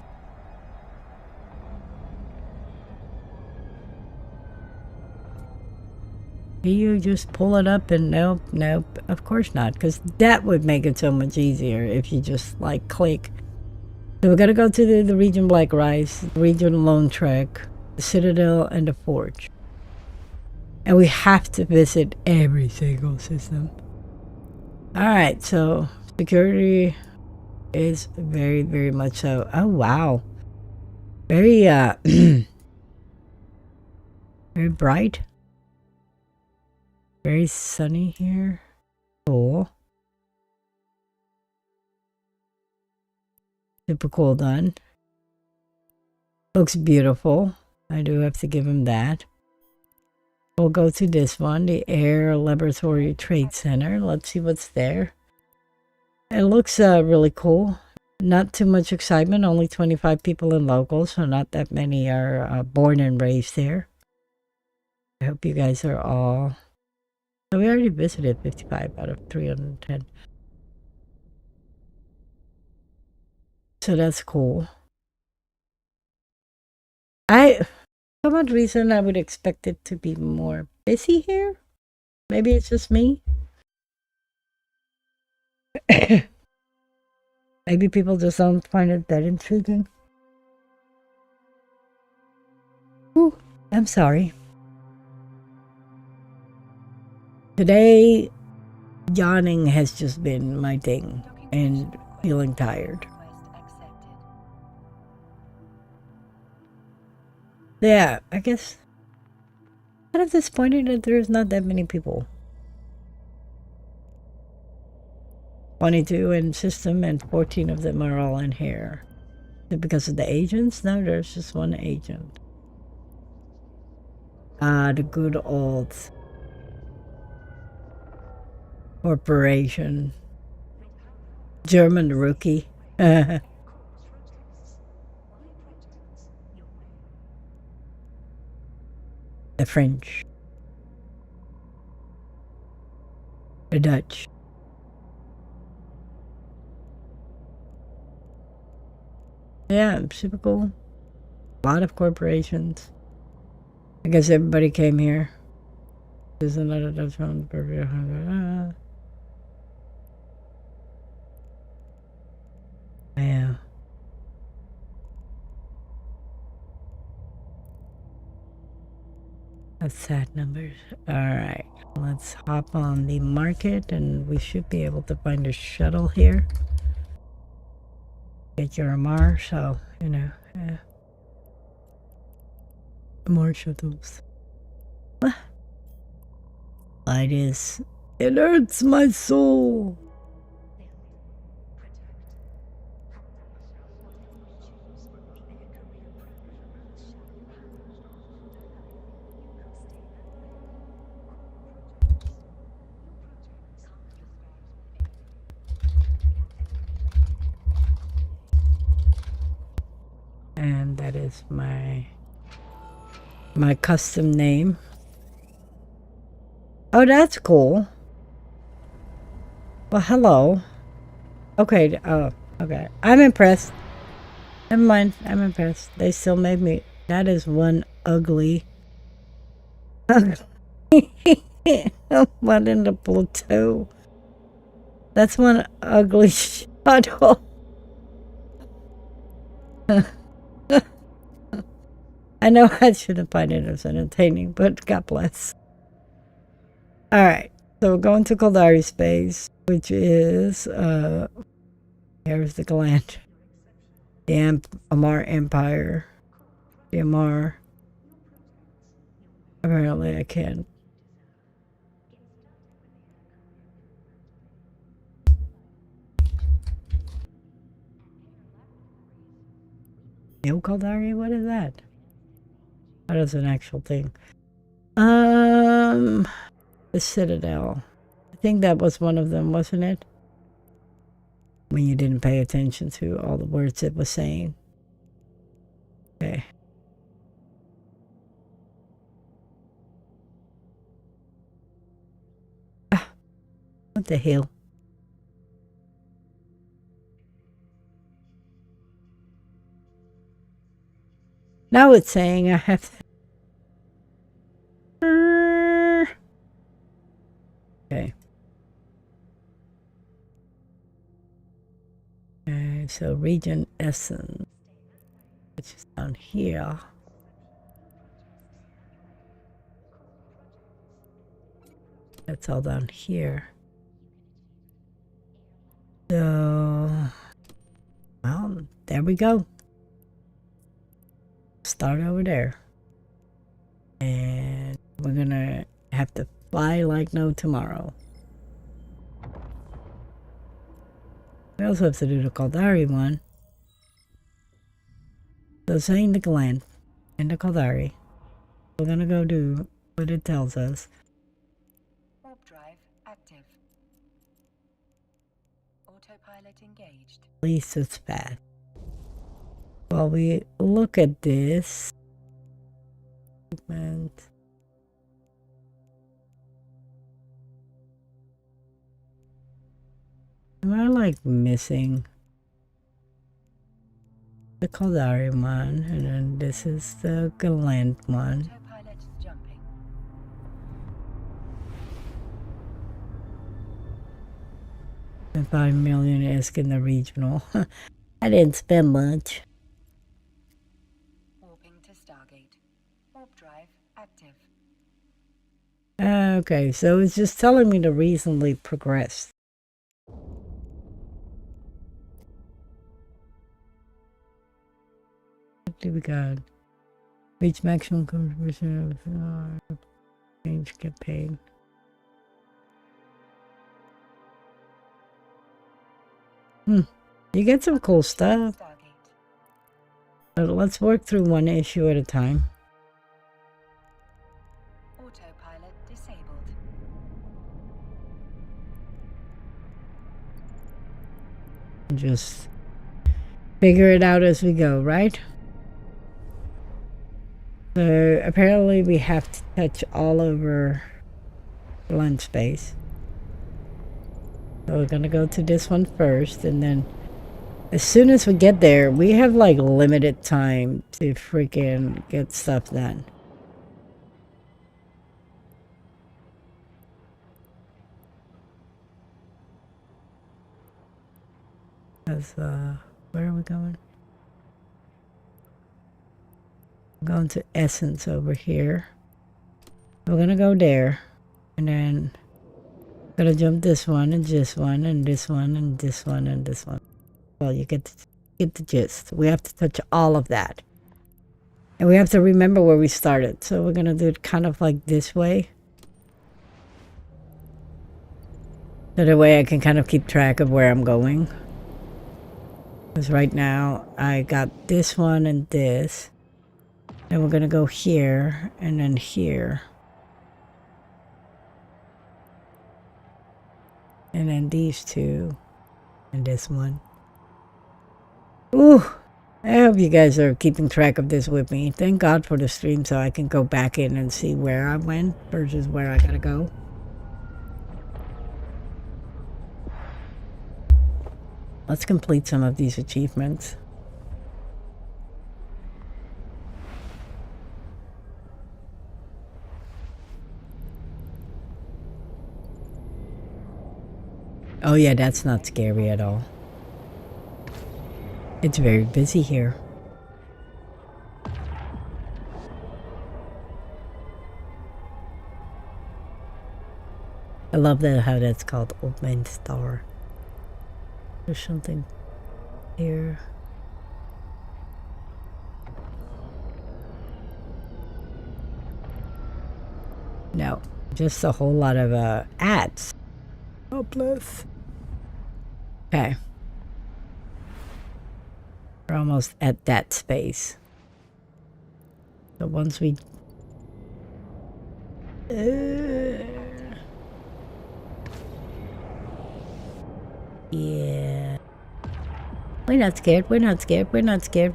Do you just pull it up and nope, of course not, because that would make it so much easier if you just like click. So we're gonna go to the region Black Rice, the region Lone Trek, the Citadel, and the Forge. And we have to visit every single system. Alright, so security is very, very much so. Oh wow. Very very bright. Very sunny here. Cool. Super cool done. Looks beautiful. I do have to give him that. We'll go to this one, the Air Laboratory Trade Center. Let's see what's there. It looks really cool. Not too much excitement. Only 25 people in local, so not that many are born and raised there. I hope you guys are all... So we already visited 55 out of 310. So that's cool. For some reason, I would expect it to be more busy here. Maybe it's just me. Maybe people just don't find it that intriguing. Ooh, I'm sorry. Today, yawning has just been my thing, and feeling tired. Yeah, I guess kind of disappointed that there's not that many people. 22 in system and 14 of them are all in here. Is it because of the agents? No, there's just one agent. Ah, the good old corporation. German rookie. The French. The Dutch. Yeah, super cool. A lot of corporations. I guess everybody came here. There's another Dutch one. Yeah. That's sad numbers. Alright. Let's hop on the market and we should be able to find a shuttle here. Get your MR, so, you know, yeah. More shuttles. Light is... It hurts my soul! And that is my custom name. Oh, that's cool. Well, hello. Okay, okay. I'm impressed. Never mind, I'm impressed. They still made me... That is one ugly... One in the plateau. That's one ugly shuttle. I know I shouldn't find it as entertaining, but God bless. Alright, so we're going to Kaldari space, which is, here's the gland. The Amar Empire. The Amar. Apparently I can't. New Kaldari? What is that? That is an actual thing. The Citadel. I think that was one of them, wasn't it? When you didn't pay attention to all the words it was saying. Okay. Ah, what the hell? Now it's saying I have to... Okay. Okay, so region essence, which is down here. That's all down here. So, well, there we go. Start over there. And we're gonna have to fly like no tomorrow. We also have to do the Caldari one. So saying the gland and the Caldari. We're gonna go do what it tells us. Warp drive active. Autopilot engaged. At least it's fast. While we look at this. Am I like missing the Caldari one, and then this is the Galant one. Autopilot jumping. And 5 million isk in the regional. I didn't spend much. Warping to Stargate. Warp drive active. Okay, so it's just telling me to reasonably progress. What do we got? Reach maximum contribution of change campaign. You get some cool stuff. But let's work through one issue at a time. Autopilot disabled. Just figure it out as we go, right? So apparently we have to touch all over lunch space. So we're gonna go to this one first, and then as soon as we get there, we have like limited time to freaking get stuff done. Because, where are we going? I'm going to Essence over here. We're gonna go there, and then gonna jump this one, and this one, and this one, and this one, and this one. Well, you get the gist. We have to touch all of that. And we have to remember where we started. So we're gonna do it kind of like this way. So that way I can kind of keep track of where I'm going. Because right now I got this one and this. Then we're gonna go here and then here. And then these two. And this one. Ooh, I hope you guys are keeping track of this with me. Thank God for the stream so I can go back in and see where I went versus where I gotta go. Let's complete some of these achievements. Oh yeah, that's not scary at all. It's very busy here. I love that how that's called Old Man Star. There's something here. No, just a whole lot of ads. Oh, bless. Okay. We're almost at that space. So once we... yeah. We're not scared. We're not scared. We're not scared.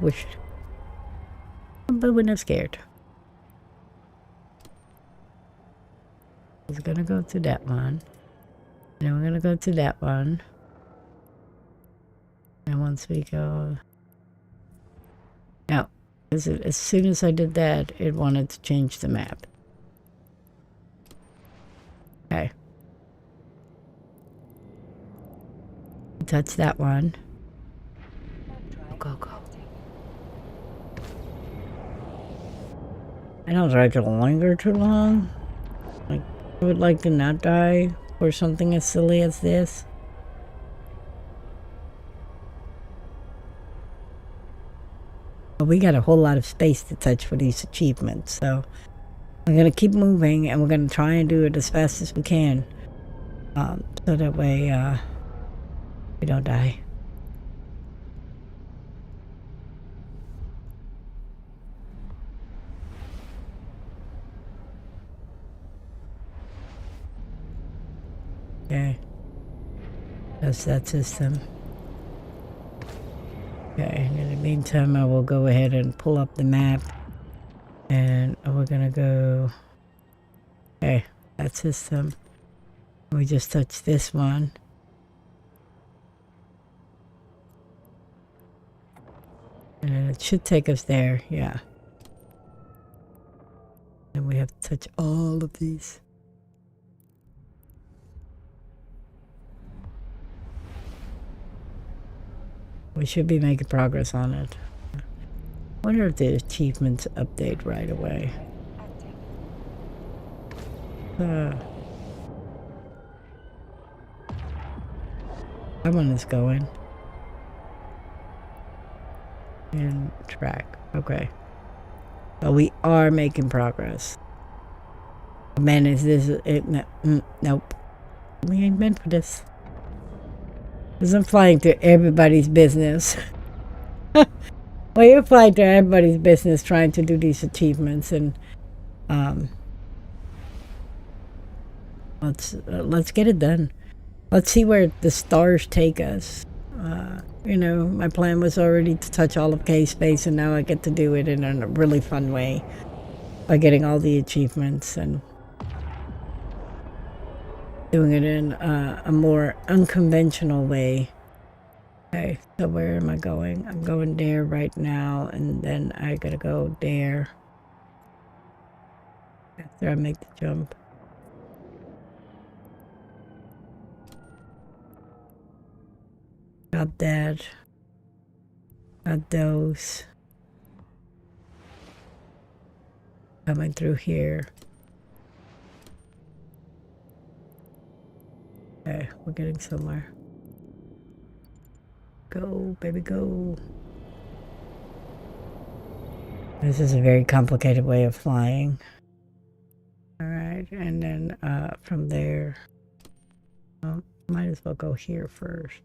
But we're not scared. We're gonna go to that one. And then we're gonna go to that one. And once we go... No. As soon as I did that, it wanted to change the map. Okay. Touch that one. Go, go. I don't try to linger too long. Like, I would like to not die for something as silly as this. But we got a whole lot of space to touch for these achievements, so we're gonna keep moving and we're gonna try and do it as fast as we can. So that way, we don't die. Okay. That's that system. Okay, in the meantime, I will go ahead and pull up the map. And we're gonna go... Okay, that system. We just touched this one. And it should take us there, yeah. And we have to touch all of these. We should be making progress on it. I wonder if the achievements update right away. That one is going. And track. Okay. But we are making progress. Man, is this it? Nope. We ain't meant for this. Because I'm flying through everybody's business. Well, you're flying through everybody's business trying to do these achievements, and let's get it done. Let's see where the stars take us. You know, my plan was already to touch all of K-Space, and now I get to do it in a really fun way by getting all the achievements and doing it in a more unconventional way. Okay, so where am I going? I'm going there right now, and then I gotta go there after I make the jump. Got that. Got those. Coming through here. Okay, we're getting somewhere. Go, baby, go. This is a very complicated way of flying. Alright, and then from there, might as well go here first.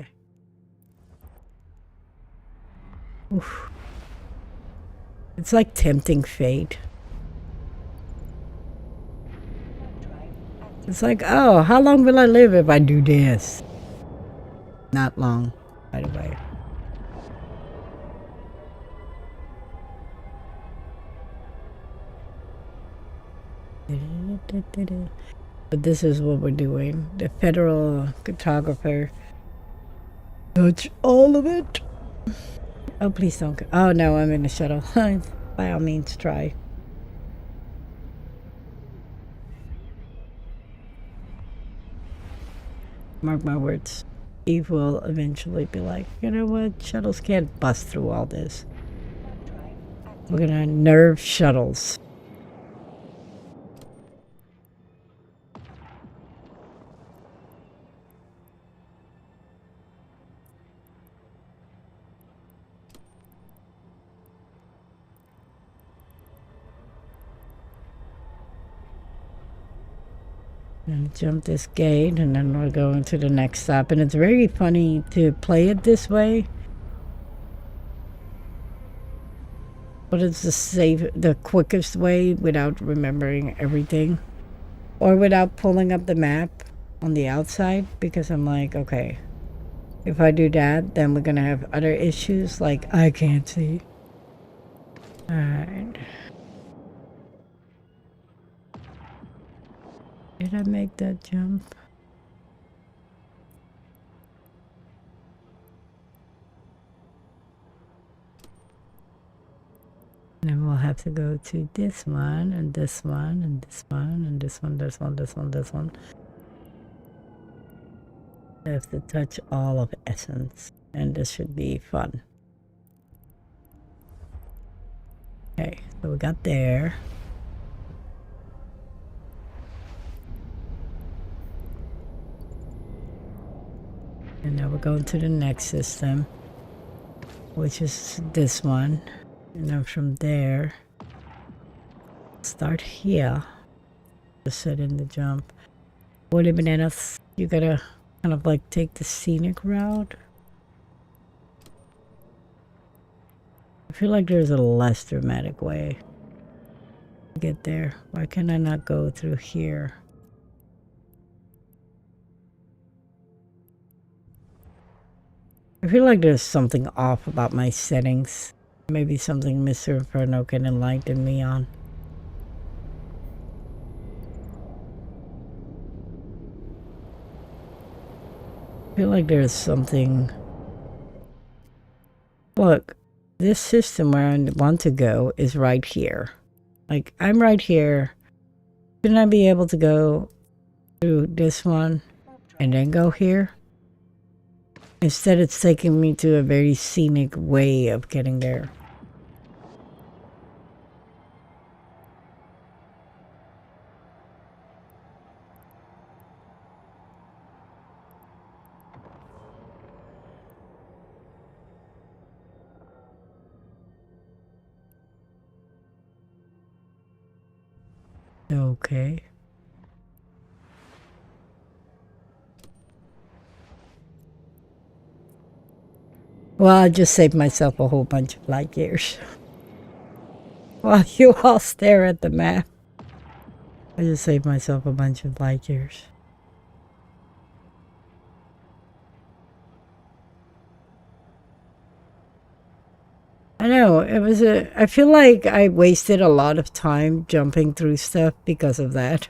Okay. Oof. It's like tempting fate. It's like, oh, how long will I live if I do this? Not long, by the way. But this is what we're doing. The federal cartographer. Touch all of it. Oh, please don't. Oh, no, I'm in the shuttle. By all means, try. Mark my words. Eve will eventually be like, you know what? Shuttles can't bust through all this. We're gonna nerve shuttles. And jump this gate, and then we're going to the next stop. And it's very funny to play it this way. But it's the quickest way without remembering everything. Or without pulling up the map on the outside. Because I'm like, okay, if I do that, then we're going to have other issues. Like, I can't see. Alright. Did I make that jump? Then we'll have to go to this one, and this one, and this one, and this one, this one, this one, this one. I have to touch all of Essence, and this should be fun. Okay, so we got there. And now we're going to the next system, which is this one. And then from there, start here. Just set in the jump. Holy bananas, you gotta kind of like take the scenic route. I feel like there's a less dramatic way to get there. Why can I not go through here? I feel like there's something off about my settings. Maybe something Mr. Inferno can enlighten me on. I feel like there's something... Look, this system where I want to go is right here. Like, I'm right here. Shouldn't I be able to go through this one and then go here? Instead, it's taking me to a very scenic way of getting there. Okay. Well, I just saved myself a whole bunch of light years. While you all stare at the map, I just saved myself a bunch of light years. I know, I feel like I wasted a lot of time jumping through stuff because of that.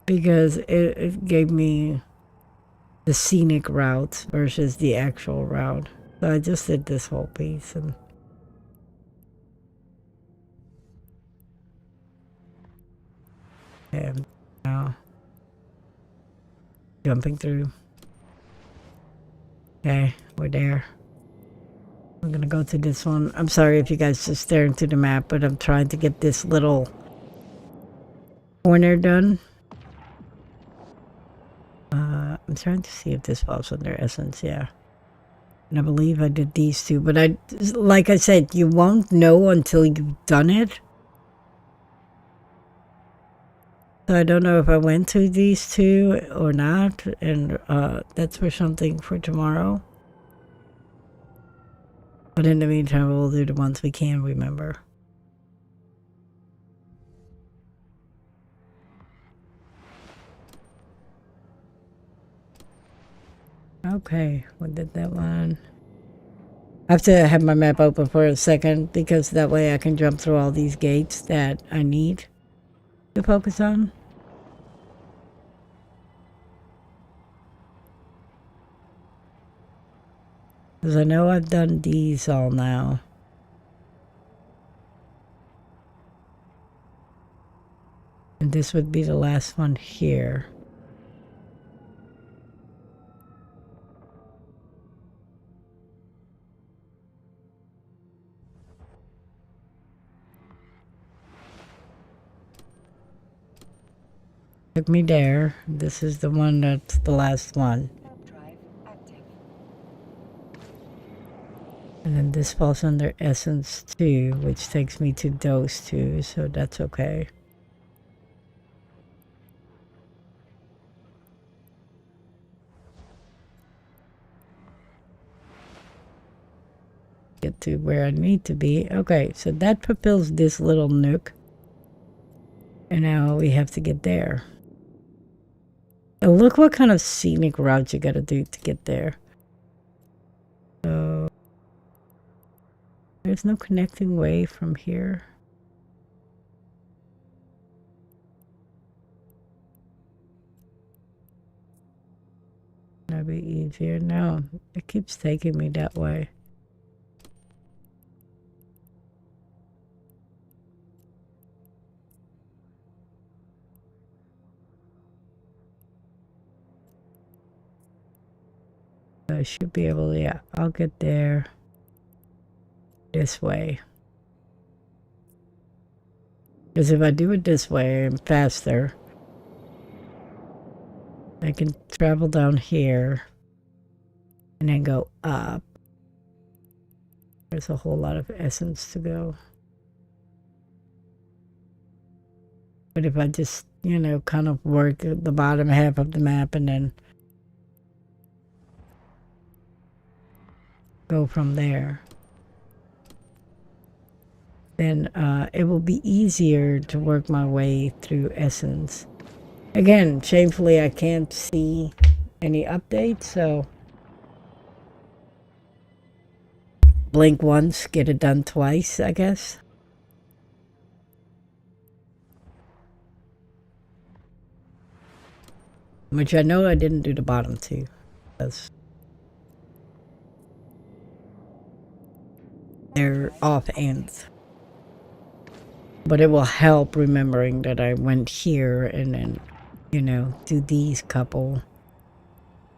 Because it gave me the scenic route versus the actual route. So I just did this whole piece and... And now... Jumping through. Okay, we're there. I'm gonna go to this one. I'm sorry if you guys just staring to the map, but I'm trying to get this little corner done. I'm trying to see if this falls under Essence, yeah. And I believe I did these two, but like I said, you won't know until you've done it. So I don't know if I went to these two or not, and that's for something for tomorrow. But in the meantime, we'll do the ones we can remember. Okay, we did that one. I have to have my map open for a second because that way I can jump through all these gates that I need to focus on. Because I know I've done these all now. And this would be the last one here. Took me there. This is the one that's the last one. And then this falls under Essence 2, which takes me to those two, so that's okay. Get to where I need to be. Okay, so that fulfills this little nook. And now we have to get there. And look what kind of scenic route you gotta do to get there. So there's no connecting way from here. That'd be easier. No, it keeps taking me that way. I should be able to, yeah, I'll get there this way. Because if I do it this way, I'm faster. I can travel down here and then go up. There's a whole lot of essence to go. But if I just, you know, kind of work at the bottom half of the map and then go from there, then it will be easier to work my way through essence. Again, shamefully, I can't see any updates, so blink once, get it done twice, I guess. Which I know I didn't do the bottom two. Because they're off ends. But it will help remembering that I went here and then, you know, do these couple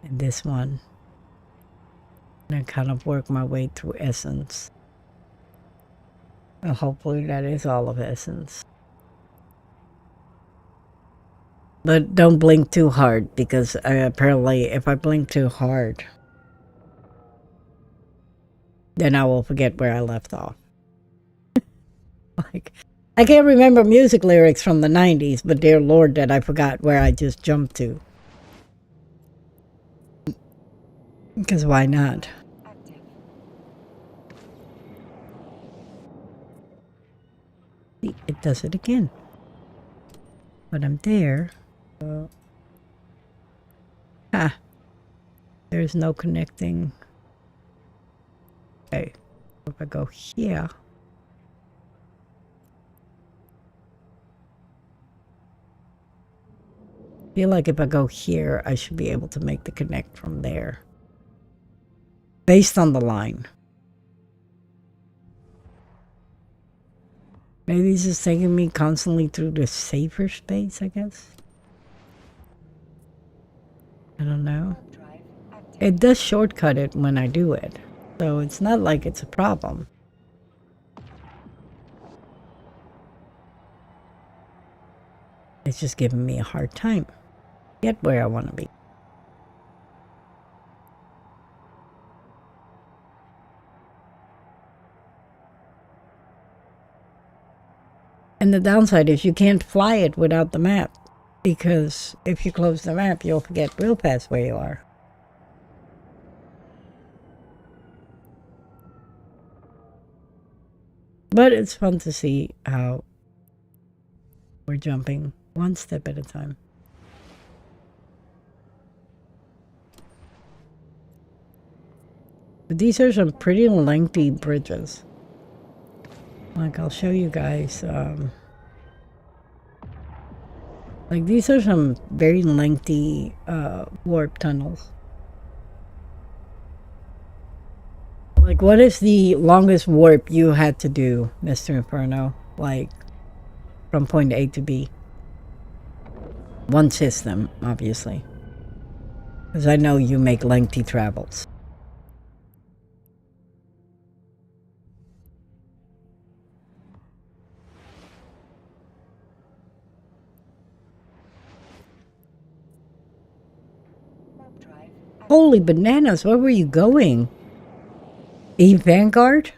and this one. And I kind of work my way through essence. And hopefully that is all of essence. But don't blink too hard, because apparently if I blink too hard, then I will forget where I left off. Like, I can't remember music lyrics from the 90s, but dear Lord, that I forgot where I just jumped to. Because why not? See, it does it again. But I'm there. There's no connecting. Okay, if I go here. I feel like if I go here, I should be able to make the connect from there. Based on the line. Maybe it's just taking me constantly through the safer space, I guess. I don't know. It does shortcut it when I do it, so it's not like it's a problem. It's just giving me a hard time to get where I want to be. And the downside is you can't fly it without the map, because if you close the map, you'll forget real fast where you are. But it's fun to see how we're jumping one step at a time. But these are some pretty lengthy bridges. Like, I'll show you guys. Like, these are some very lengthy warp tunnels. Like, what is the longest warp you had to do, Mr. Inferno? Like, from point A to B? One system, obviously. Because I know you make lengthy travels. Holy bananas, where were you going? Eve Vanguard?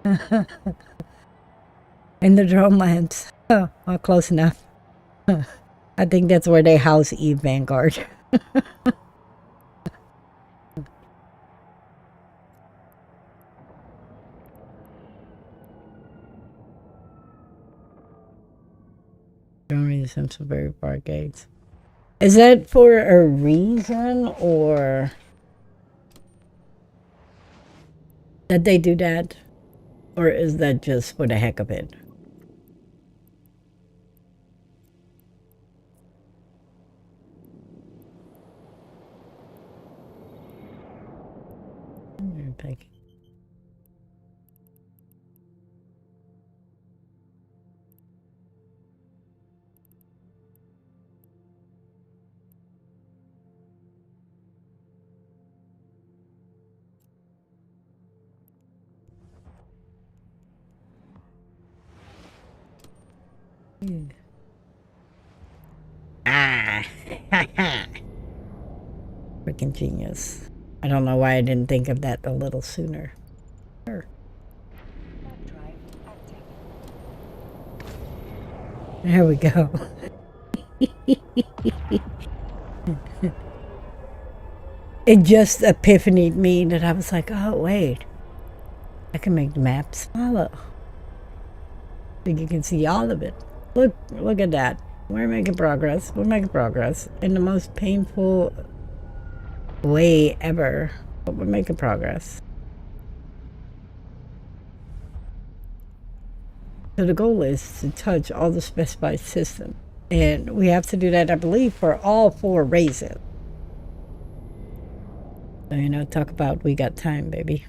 In the drone lands. Oh, well, close enough. I think that's where they house Eve Vanguard. Germany seems to very far gates. Is that for a reason, or that they do that? Or is that just for the heck of it? Ah, freaking genius. I don't know why I didn't think of that a little sooner. Sure. There we go. It just epiphanied me that I was like, oh, wait. I can make the map smaller. So you can see all of it. Look at that. We're making progress. We're making progress in the most painful way ever. But we're making progress. So the goal is to touch all the specified systems. And we have to do that, I believe, for all 4 races. So, you know, talk about we got time, baby.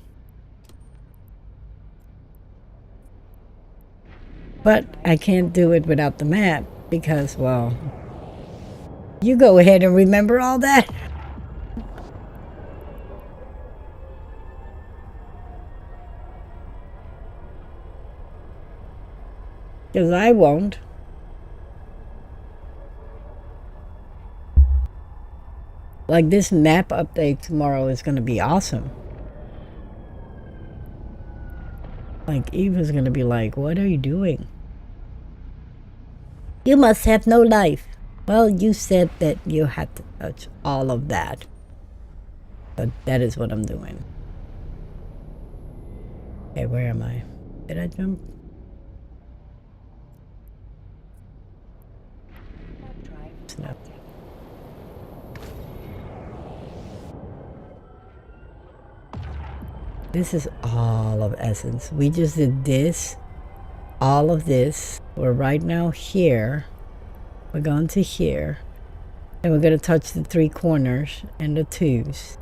But I can't do it without the map because, well, you go ahead and remember all that. Because I won't. Like, this map update tomorrow is going to be awesome. Like, Eva's going to be like, what are you doing? You must have no life. Well, you said that you had to touch all of that. But that is what I'm doing. Okay, where am I? Did I jump? No. This is all of Essence. We just did this, all of this. We're right now here. We're going to here. And we're going to touch the 3 corners and the 2s.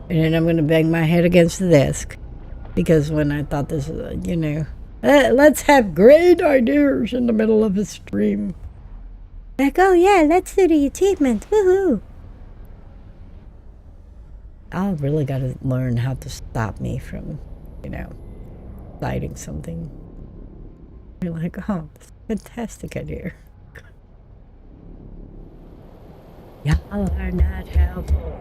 And then I'm going to bang my head against the desk. Because when I thought this, you know, let's have great ideas in the middle of a stream. Like, oh yeah, let's do the achievement. Woohoo! I'll really got to learn how to stop me from, you know, citing something. You're like, oh, that's a fantastic idea. Y'all are not helpful.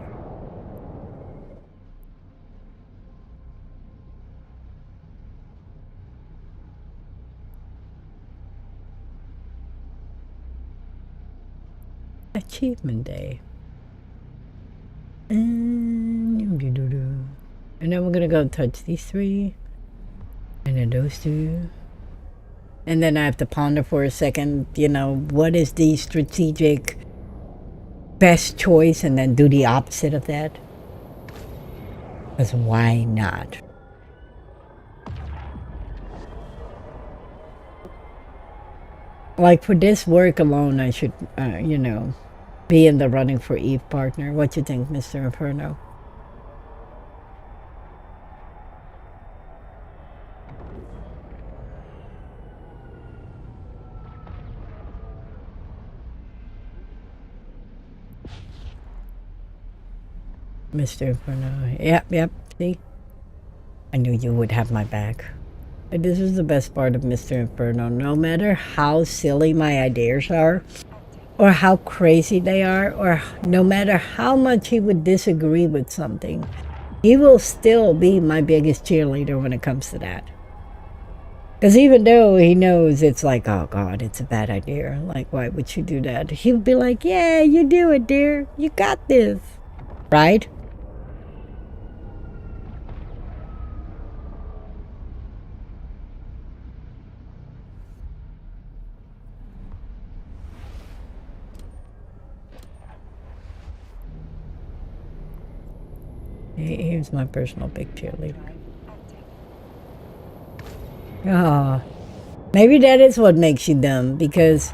Achievement day. And then we're gonna go touch these 3. And then those 2. And then I have to ponder for a second, you know, what is the strategic best choice, and then do the opposite of that. Because why not? Like, for this work alone, I should, you know, be in the running for Eve partner. What you think, Mr. Inferno? Mr. Inferno. Yep, see? I knew you would have my back. And this is the best part of Mr. Inferno. No matter how silly my ideas are, or how crazy they are, or no matter how much he would disagree with something, he will still be my biggest cheerleader when it comes to that. Because even though he knows it's like, oh God, it's a bad idea. Like, why would you do that? He would be like, yeah, you do it, dear. You got this. Right? Here's my personal big cheerleader. Oh, maybe that is what makes you dumb, because,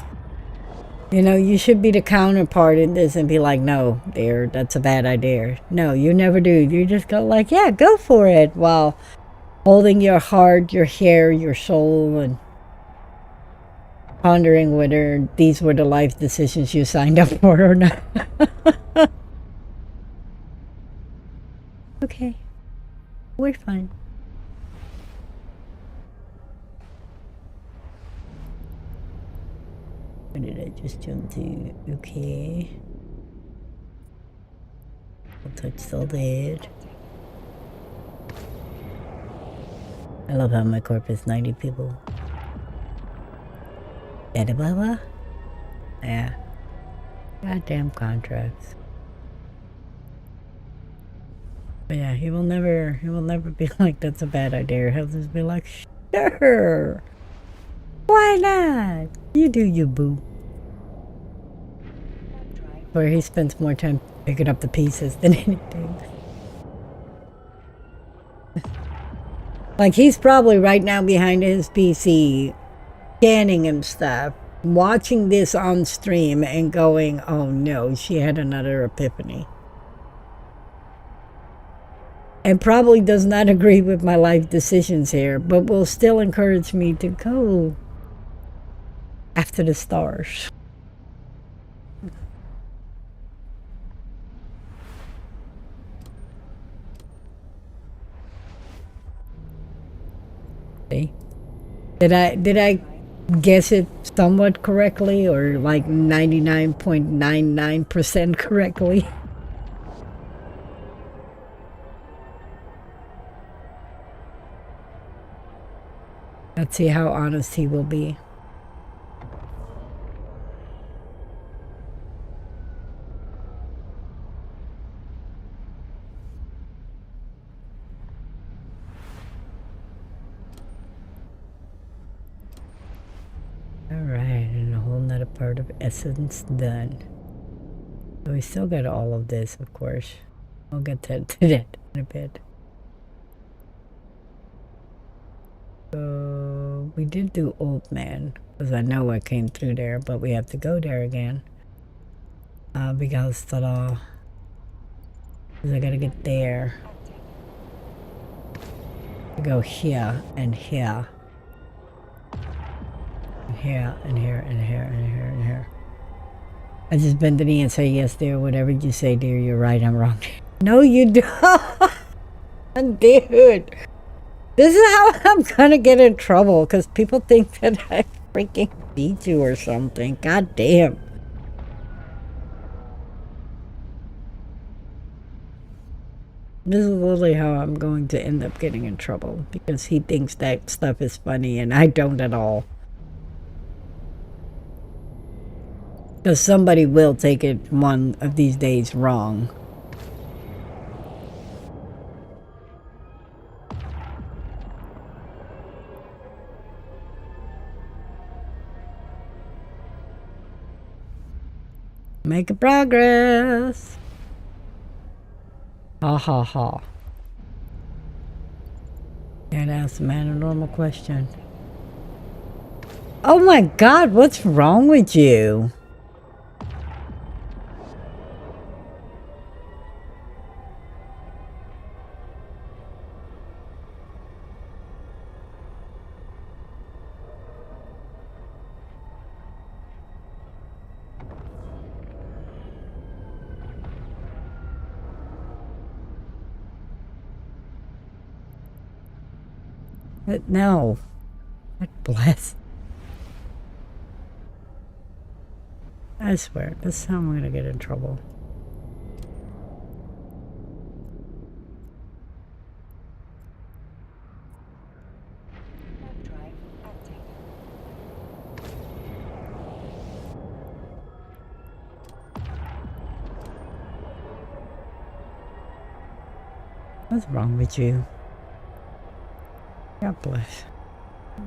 you know, you should be the counterpart in this and be like, no, dear, that's a bad idea. No, you never do. You just go like, yeah, go for it, while holding your heart, your hair, your soul, and pondering whether these were the life decisions you signed up for or not. Okay, we're fine. just jump to okay. I'll touch the lid. I love how my corp is 90 people. Blah. Yeah. Goddamn contracts. But yeah, he will never be like, that's a bad idea. He'll just be like, sure. Why not? You do you, boo. Where he spends more time picking up the pieces than anything. Like, he's probably right now behind his PC, scanning and stuff, watching this on stream and going, oh no, she had another epiphany. And probably does not agree with my life decisions here, but will still encourage me to go after the stars. See? Did I guess it somewhat correctly, or like 99.99% correctly? Let's see how honest he will be. Alright, and a whole nother part of essence done. So we still got all of this, of course. I'll get to that in a bit. So we did do Old Man, because I know I came through there, but we have to go there again. Because I gotta get there. To go here and here. And here and here and here and here and here. I just bend the knee and say, yes, dear, whatever you say, dear, you're right, I'm wrong. No, you don't. Dude. This is how I'm gonna get in trouble, because people think that I freaking beat you or something. God damn. This is literally how I'm going to end up getting in trouble, because he thinks that stuff is funny and I don't at all. Because somebody will take it one of these days wrong. Making progress. Ha ha ha. Can't ask the man a normal question. Oh my god, what's wrong with you? No. God bless. I swear, this is how I'm gonna get in trouble. What's wrong with you? God bless.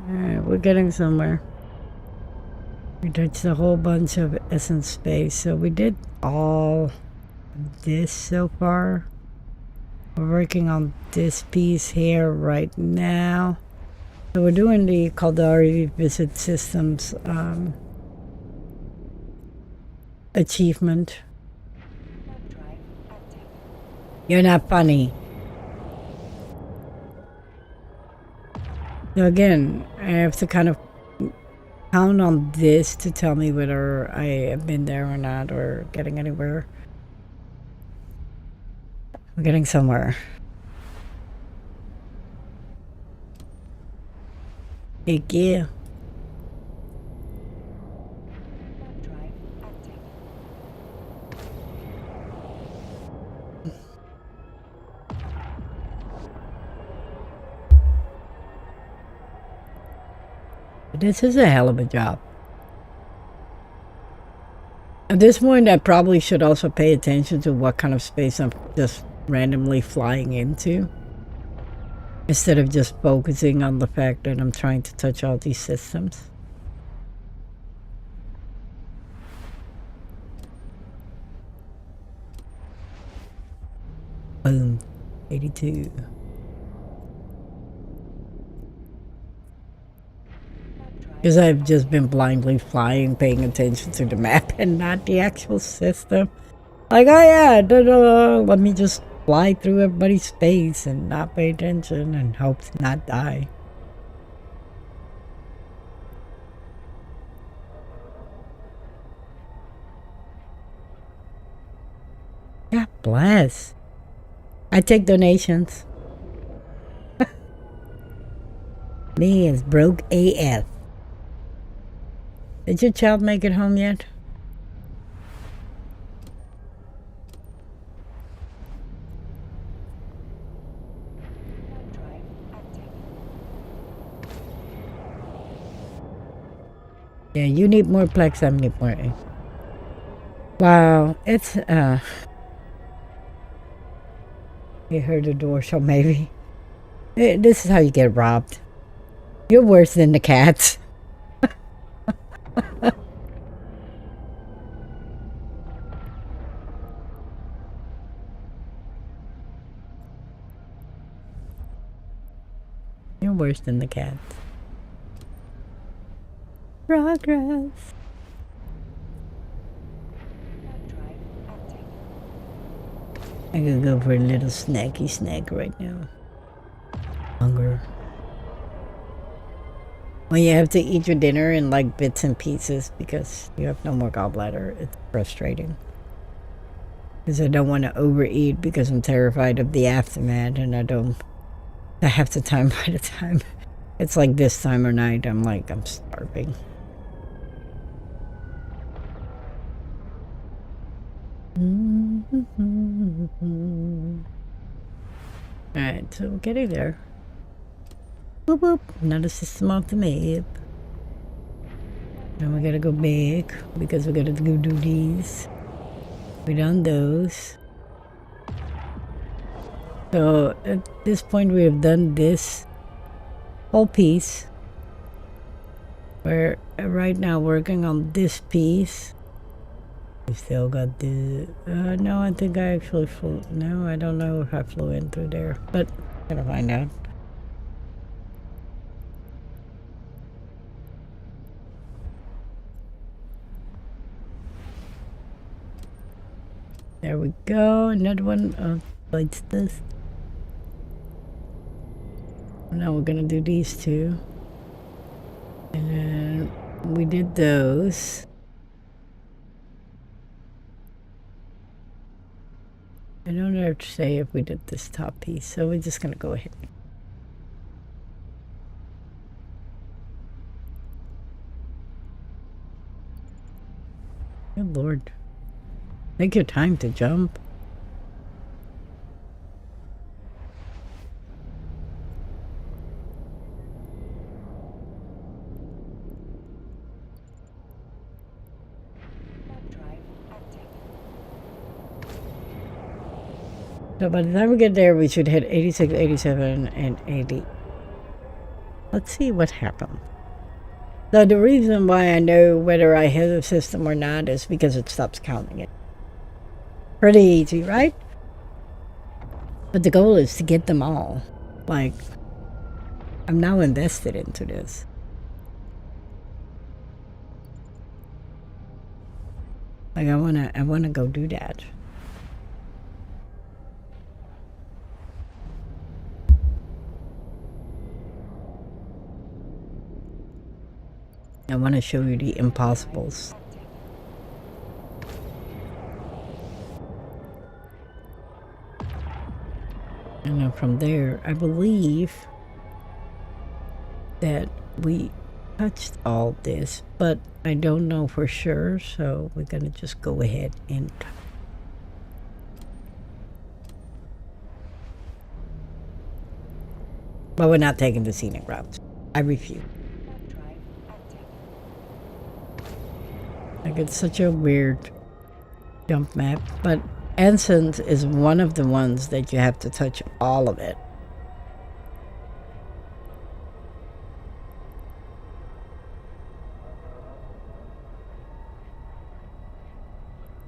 Alright, we're getting somewhere. We touched a whole bunch of essence space. So we did all this so far. We're working on this piece here right now. So we're doing the Caldari Visit Systems achievement. You're not funny. So again, I have to kind of count on this to tell me whether I have been there or not, or getting anywhere. We're getting somewhere. Heck yeah. this is a hell of a job. At this point, I probably should also pay attention to what kind of space I'm just randomly flying into, instead of just focusing on the fact that I'm trying to touch all these systems. Boom. 82. Because I've just been blindly flying, paying attention to the map and not the actual system. Like, oh yeah, let me just fly through everybody's space and not pay attention and hope to not die. God bless. I take donations. Me is broke AF. Did your child make it home yet? Yeah, you need more plex, I need more. Wow, it's you heard the door, so maybe. This is how you get robbed. You're worse than the cats. You're worse than the cats. Progress. I could go for a little snacky snack right now. Hunger. When you have to eat your dinner in like bits and pieces because you have no more gallbladder, it's frustrating. Because I don't want to overeat because I'm terrified of the aftermath, and I have the time by the time it's like this time of night, I'm starving. Alright, so we're getting there. Boop boop, another system off the map. Now we gotta go back because we gotta go do these. We done those. So at this point we have done this whole piece. We're right now working on this piece. We still got the no, I think I actually flew. No, I don't know if I flew in through there, but I'm gonna find out. There we go. Another one lights this. Now we're gonna do these two, and then we did those. I don't know to say if we did this top piece, so we're just gonna go ahead. Good Lord. Take your time to jump. So by the time we get there, we should hit 86, 87, and 80. Let's see what happens. So the reason why I know whether I hit a system or not is because it stops counting it. Pretty easy, right? But the goal is to get them all. Like, I'm now invested into this. Like, I wanna go do that. I want to show you the impossibles. And then from there, I believe that we touched all this, but I don't know for sure, so we're gonna just go ahead and but we're not taking the scenic route. I refuse. Like, it's such a weird jump map. But Ensigns is one of the ones that you have to touch all of it.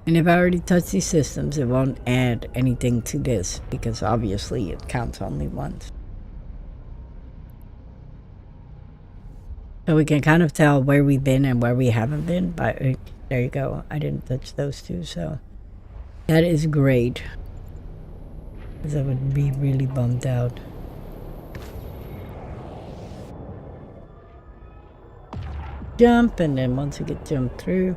And if I already touched these systems, it won't add anything to this because obviously it counts only once. So we can kind of tell where we've been and where we haven't been. But there you go. I didn't touch those two, so that is great. Because I would be really bummed out. Jump, and then once you get jumped through,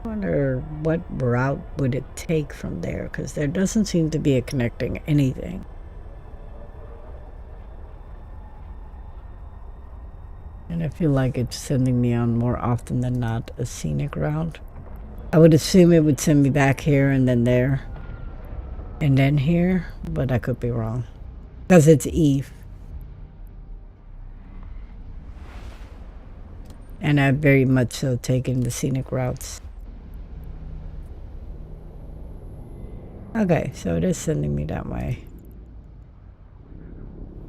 I wonder what route would it take from there, because there doesn't seem to be a connecting anything. And I feel like it's sending me on more often than not a scenic route. I would assume it would send me back here and then there and then here, but I could be wrong because it's Eve. And I've very much so taken the scenic routes. Okay, so it is sending me that way.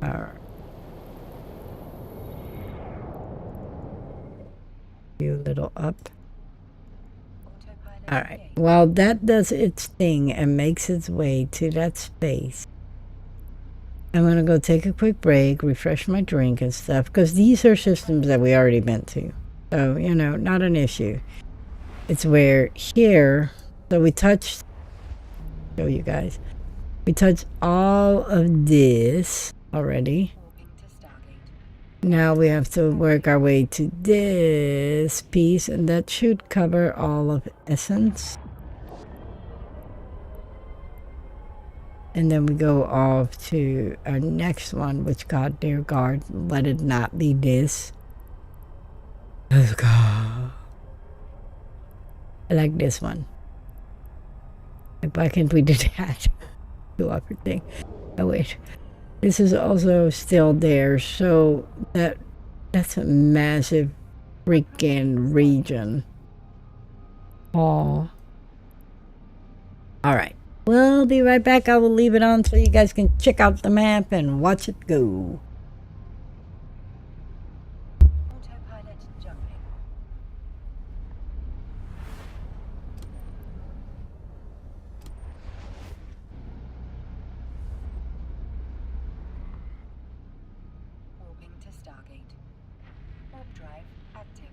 Alright. A little up. Alright, well, that does its thing and makes its way to that space. I'm going to go take a quick break, refresh my drink and stuff, because these are systems that we already been to. So, you know, not an issue. It's where here, so we touched, show you guys, we touched all of this already. Now we have to work our way to this piece, and that should cover all of Essence. And then we go off to our next one, which, God, dear God, let it not be this. Let's go. I like this one. Like, why can't we do that? Do everything. Oh, wait. This is also still there, so that's a massive freaking region. Oh. Alright. We'll be right back. I will leave it on so you guys can check out the map and watch it go. Autopilot jumping. Warping to Stargate. Warp drive active.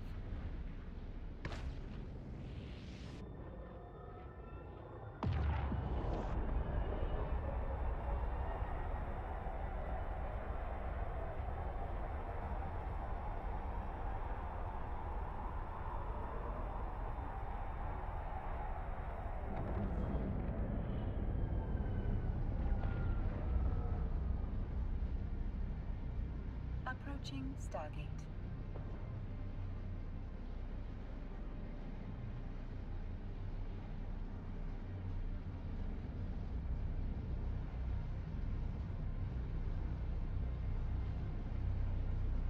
Approaching Stargate.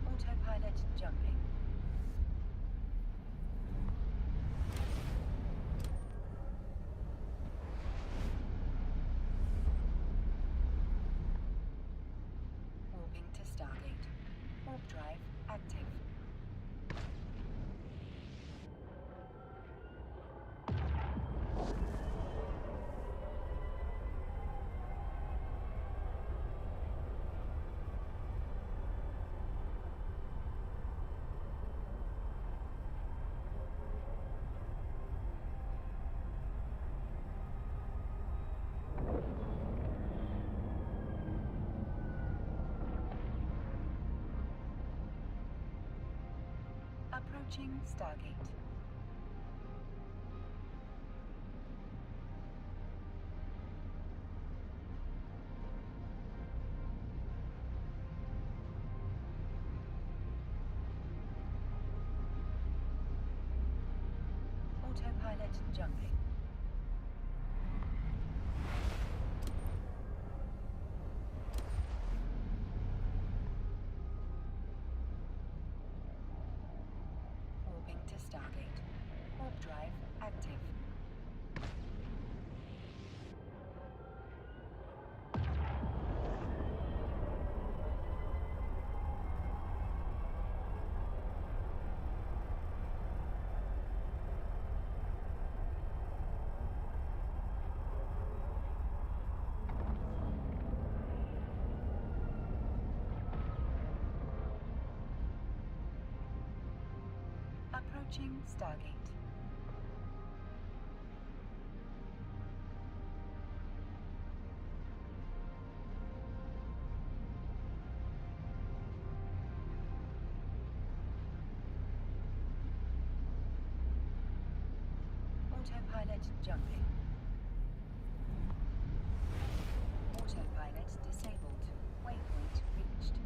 Autopilot jumping. Warping to Stargate. Warp drive active. Approaching Stargate. Autopilot jumping. Warping to Stargate. Warp drive active. Approaching Stargate. Autopilot jumping. Autopilot disabled. Waypoint reached.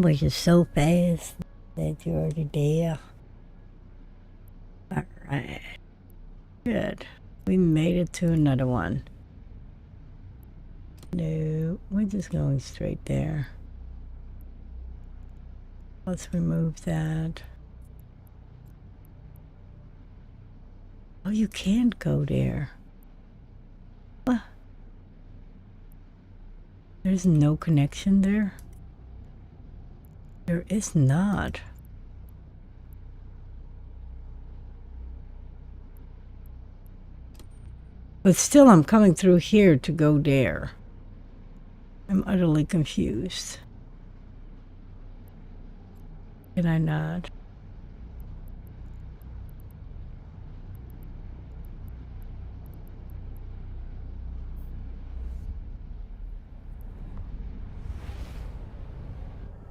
which is so fast that you're already there. Alright. Good. We made it to another one. No, we're just going straight there. Let's remove that. Oh, you can't go there. What? There's no connection there? There is not. But still, I'm coming through here to go there. I'm utterly confused. Can I not?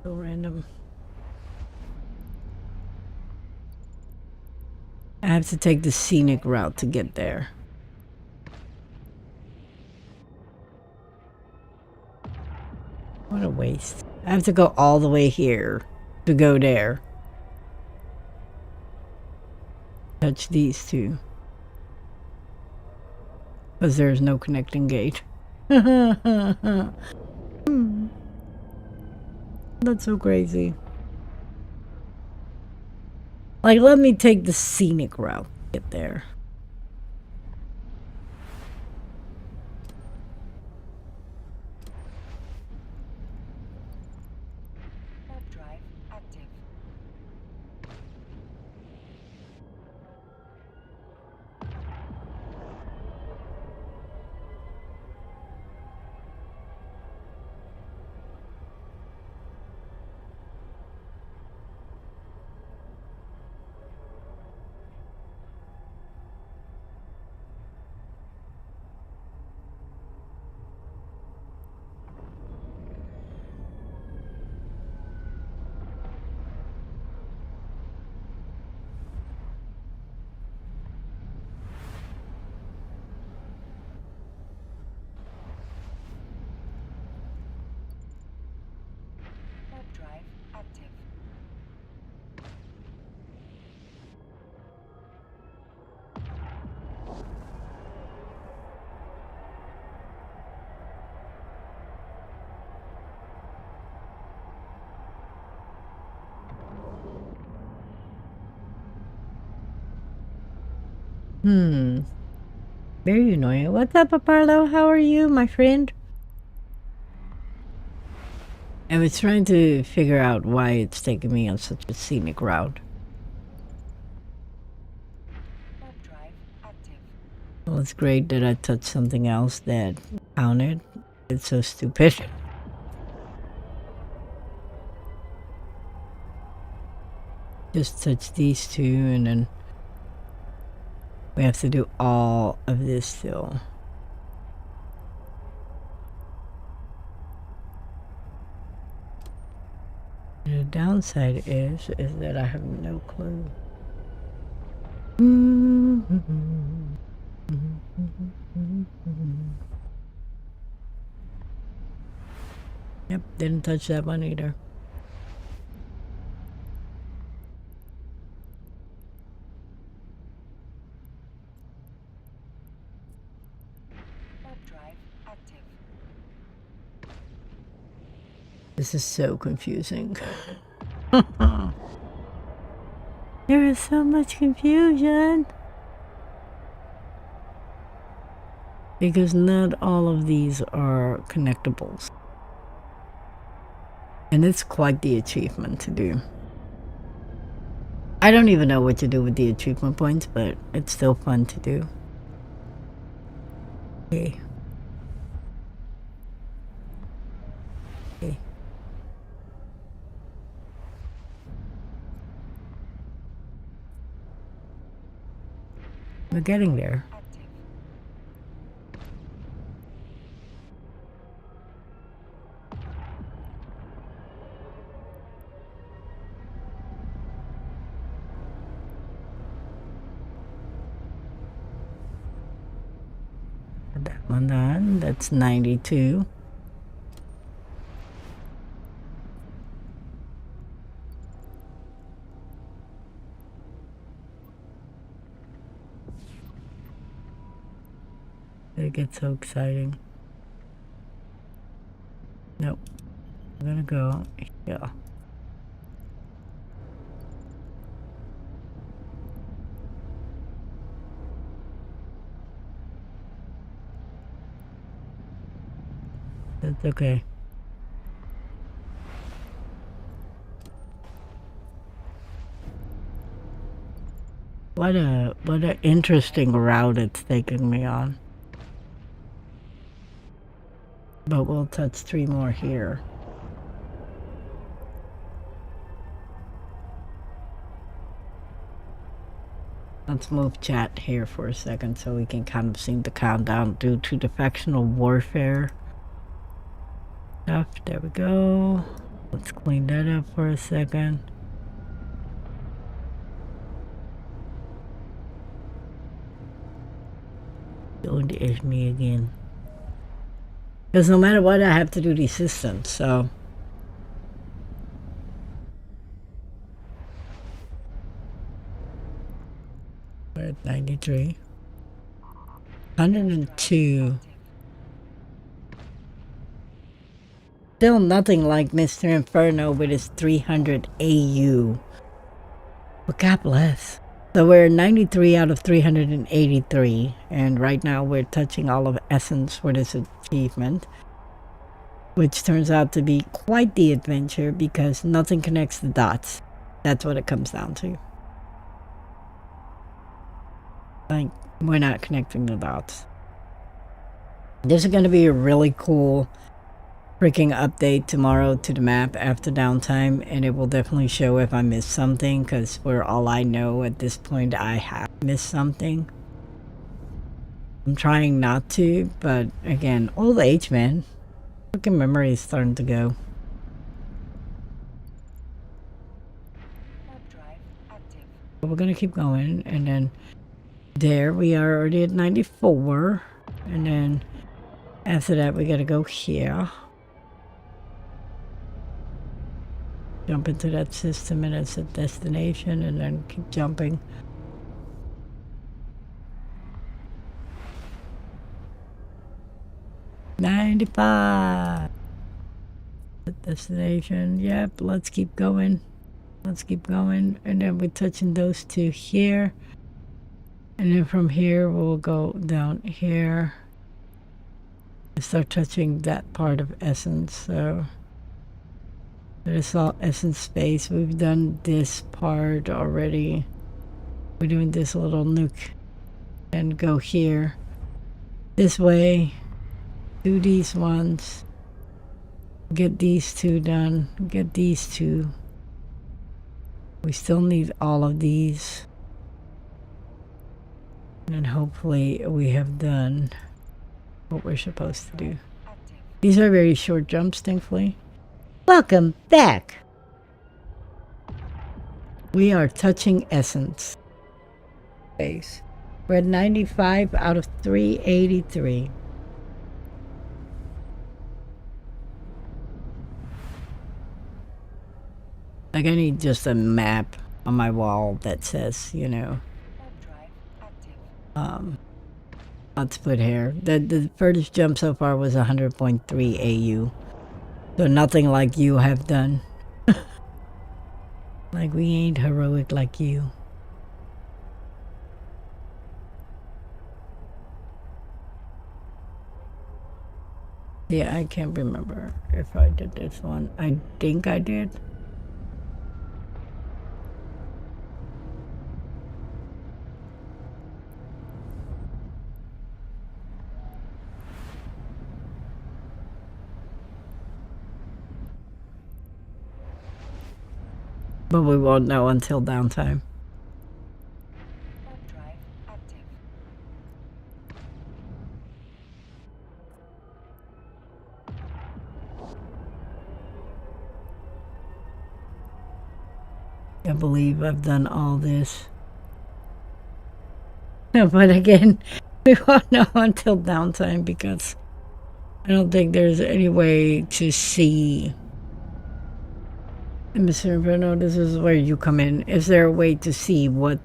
So random. I have to take the scenic route to get there. What a waste. I have to go all the way here to go there. Touch these two. Because there's no connecting gate. That's so crazy. Like, let me take the scenic route to get there. Drive active. Drive active. Very annoying. What's up, Aparlo? How are you, my friend? I was trying to figure out why it's taking me on such a scenic route. Drive active. Well, it's great that I touched something else that counted. It's so stupid. Just touch these two and then we have to do all of this still. The downside is that I have no clue. Yep, didn't touch that one either. Drive active. This is so confusing. There is so much confusion. Because not all of these are connectables. And it's quite the achievement to do. I don't even know what to do with the achievement points, but it's still fun to do. Okay. Okay. We're getting there. That one done. That's 92. It gets so exciting. Nope. I'm gonna go here. That's okay. What a interesting route it's taking me on. But we'll touch 3 more here. Let's move chat here for a second so we can kind of see the countdown due to the factional warfare stuff. There we go. Let's clean that up for a second. Don't is me again. Because no matter what, I have to do these systems, so. We're at 93. 102. Still nothing like Mr. Inferno with his 300 AU. But God bless. So we're 93 out of 383. And right now we're touching all of Essence for this achievement. Which turns out to be quite the adventure because nothing connects the dots. That's what it comes down to. Like, we're not connecting the dots. This is going to be a really cool freaking update tomorrow to the map after downtime, and it will definitely show if I missed something, because for all I know at this point I have missed something. I'm trying not to, but again, old age, man. Freaking memory is starting to go. But we're gonna keep going, and then there we are already at 94, and then after that we gotta go here. Jump into that system and it's a destination, and then keep jumping. $95. The destination. Yep, let's keep going. Let's keep going. And then we're touching those 2 here. And then from here we'll go down here. Start touching that part of Essence. So there's all Essence space. We've done this part already. We're doing this little nuke and go here. This way. Do these ones. Get these 2 done. Get these 2. We still need all of these. And hopefully we have done what we're supposed to do. These are very short jumps, thankfully. Welcome back! We are touching Essence space. We're at 95 out of 383. Like, I need just a map on my wall that says, you know, let's put here. The furthest jump so far was 100.3 AU. So nothing like you have done. Like, we ain't heroic like you. Yeah, I can't remember if I did this one. I think I did. But we won't know until downtime. I believe I've done all this. But again, we won't know until downtime because I don't think there's any way to see. Mr. Inferno, this is where you come in. Is there a way to see what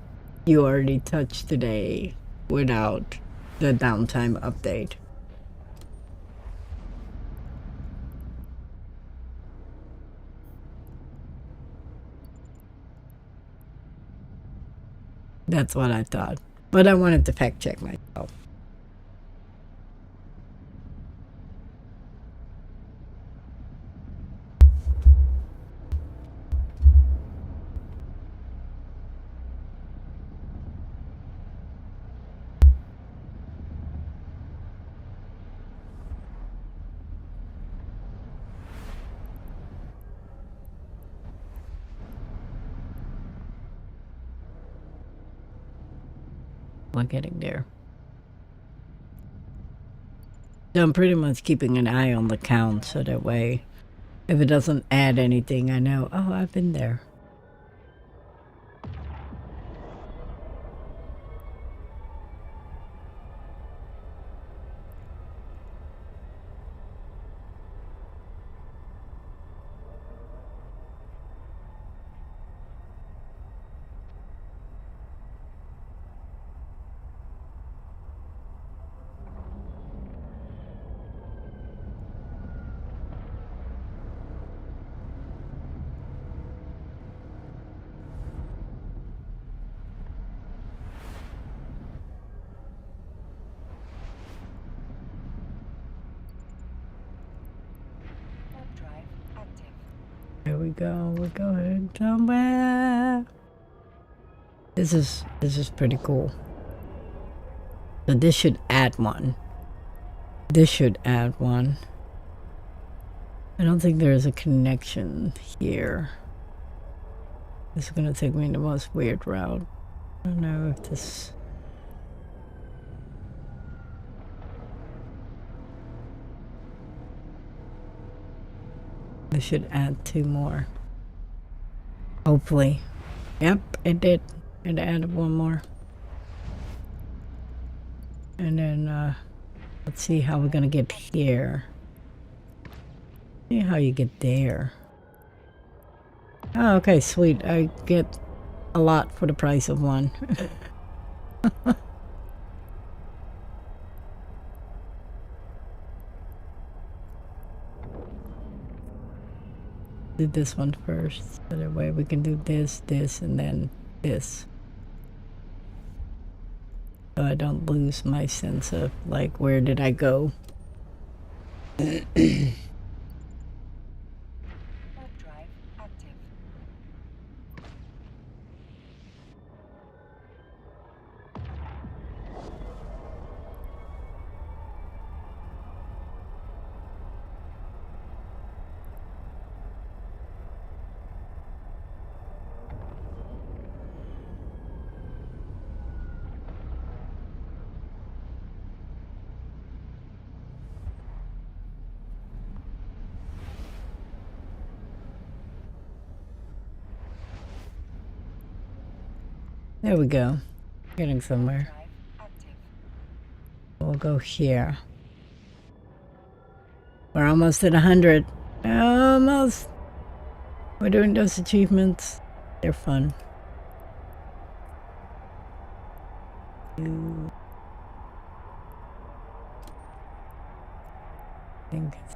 you already touched today without the downtime update. That's what I thought. But I wanted to fact check myself. We're getting there. So I'm pretty much keeping an eye on the count so that way if it doesn't add anything, I know, oh, I've been there. Here we go. We're going somewhere. This is pretty cool. So this should add one. This should add one. I don't think there is a connection here. This is gonna take me the most weird route. I don't know if this. This should add 2 more. Hopefully. Yep, it did. It added 1 more. And then, let's see how we're gonna get here. See how you get there. Oh, okay, sweet. I get a lot for the price of 1. Do this one first, so that way we can do this, this, and then this. So I don't lose my sense of, like, where did I go? There we go. Getting somewhere. We'll go here. We're almost at 100. Almost. We're doing those achievements. They're fun. I think it's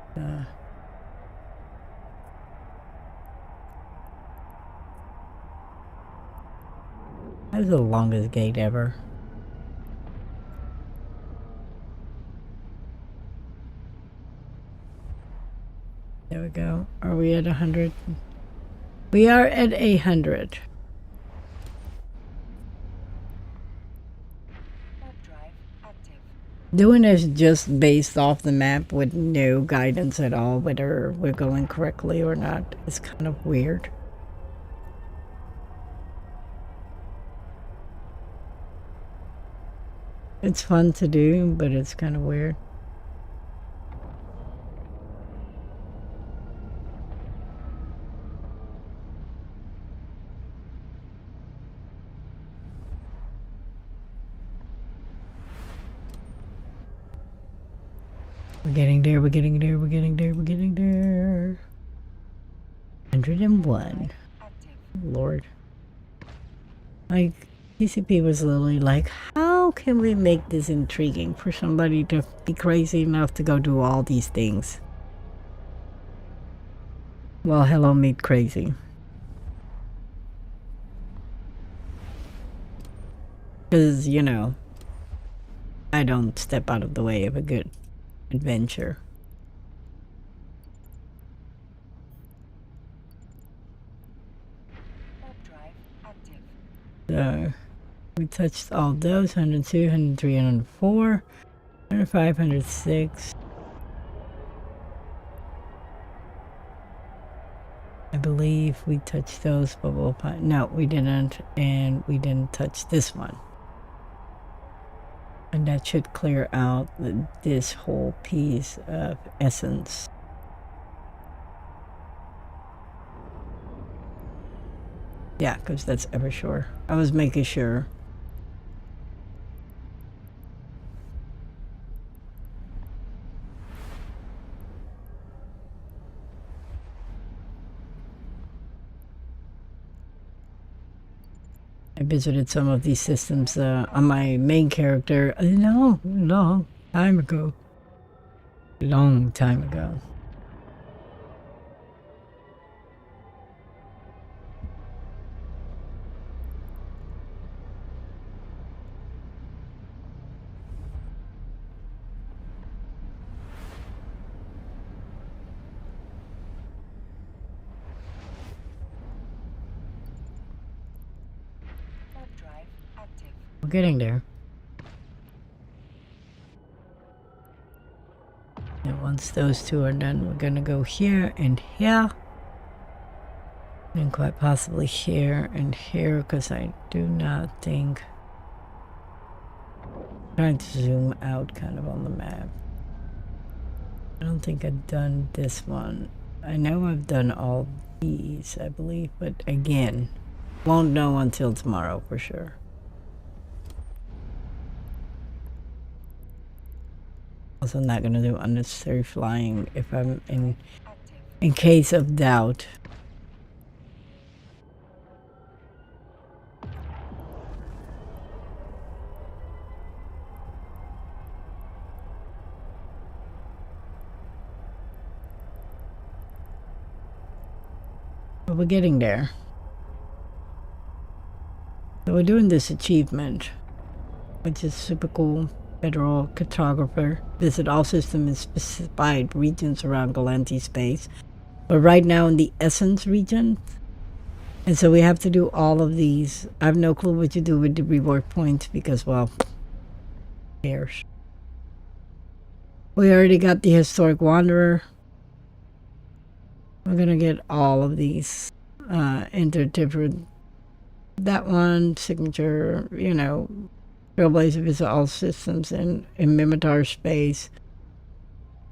that's the longest gate ever. There we go. Are we at 100? We are at 100. Doing this just based off the map with no guidance at all, whether we're going correctly or not, is kind of weird. It's fun to do, but it's kind of weird. We're getting there, we're getting there, we're getting there, we're getting there. 101. Lord. Like, TCP was literally like, how how can we make this intriguing for somebody to be crazy enough to go do all these things? Well, hello, meet crazy. Because, you know, I don't step out of the way of a good adventure. So, we touched all those, 102, 103, 104, 105, 106. I believe we touched those, but we'll find... No, we didn't, and we didn't touch this one. And that should clear out this whole piece of essence. Yeah, because that's Evershore. I was making sure. I visited some of these systems on my main character a long time ago. Long time ago. We're getting there. And once those two are done, we're gonna go here and here. And quite possibly here and here, because I do not think... I'm trying to zoom out kind of on the map. I don't think I've done this one. I know I've done all these, I believe, but again, won't know until tomorrow for sure. Also not gonna do unnecessary flying if I'm in case of doubt. But we're getting there. So we're doing this achievement, which is super cool. Federal cartographer. Visit all systems in specified regions around Galanti space. We're right now in the Essence region. And so we have to do all of these. I have no clue what to do with the reward points because, well, who cares? We already got the Historic Wanderer. We're gonna get all of these into different... That one, signature, you know... Trailblazer, visit all systems in Mimitar space.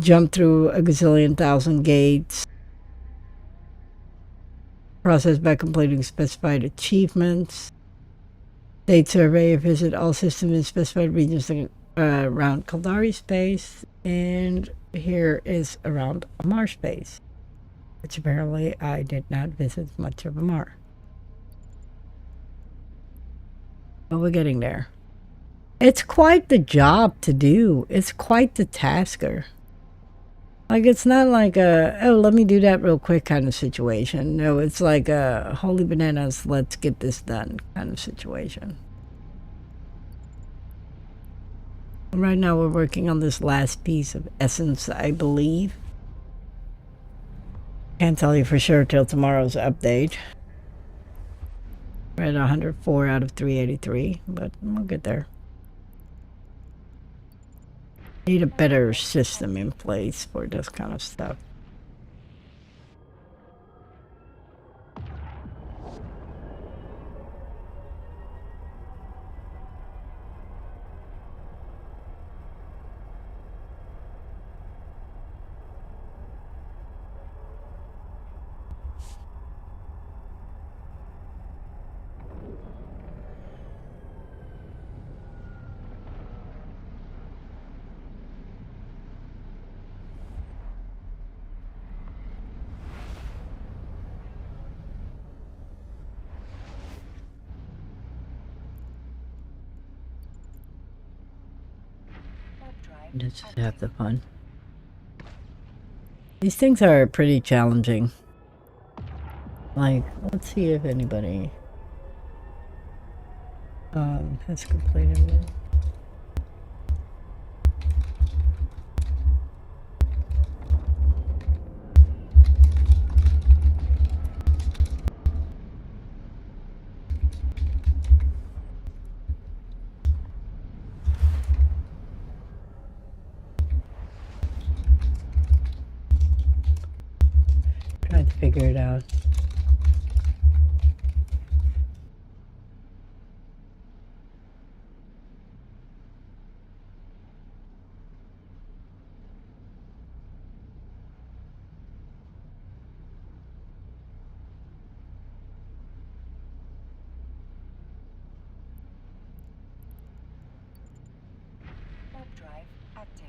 Jump through a gazillion thousand gates. Process by completing specified achievements. State survey, visit all systems in specified regions around Kaldari space. And here is around Amar space, which apparently I did not visit much of Amar. But we're getting there. It's quite the job to do. It's quite the tasker. Like, it's not like a, oh, let me do that real quick kind of situation. No, it's like a, holy bananas, let's get this done kind of situation. Right now we're working on this last piece of essence, I believe. Can't tell you for sure till tomorrow's update. We're at 104 out of 383, but we'll get there. Need a better system in place for this kind of stuff. Let's just have the fun. These things are pretty challenging. Like, let's see if anybody has completed it. Trying to figure it out. Warp drive active.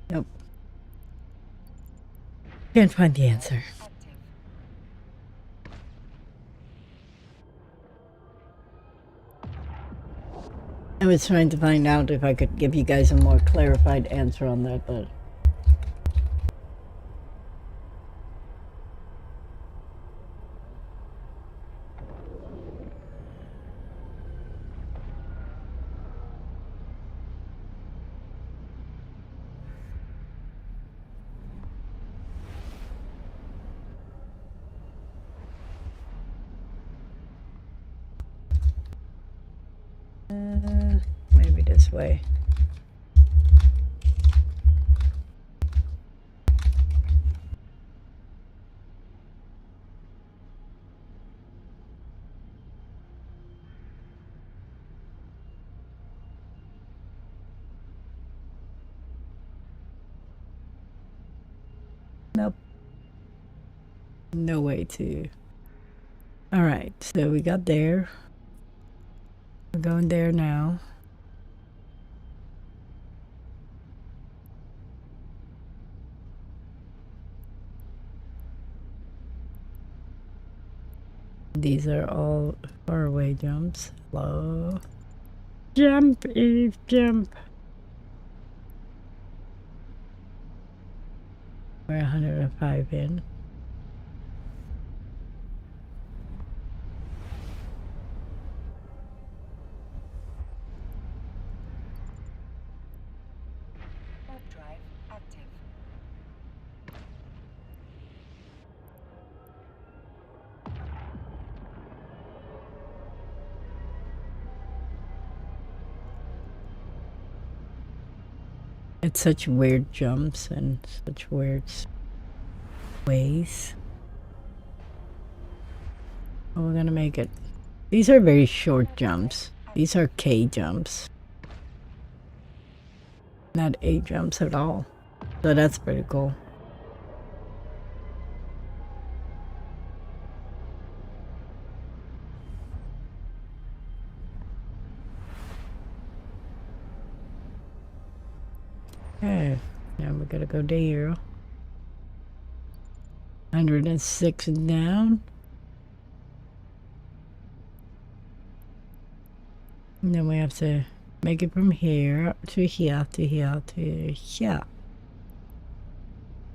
Nope. Can't find the answer. I was trying to find out if I could give you guys a more clarified answer on that, but maybe this way. Nope. No way to. Alright, so we got there. We're going there now. These are all faraway jumps. Hello. Jump, Eve, jump. We're 105 in. Warp drive active. It's such weird jumps and such weird ways. Oh, we're gonna make it. These are very short jumps. These are K jumps. Not A jumps at all. So that's pretty cool. Okay, now we gotta go there. 106 down. And then we have to make it from here to here to here to here.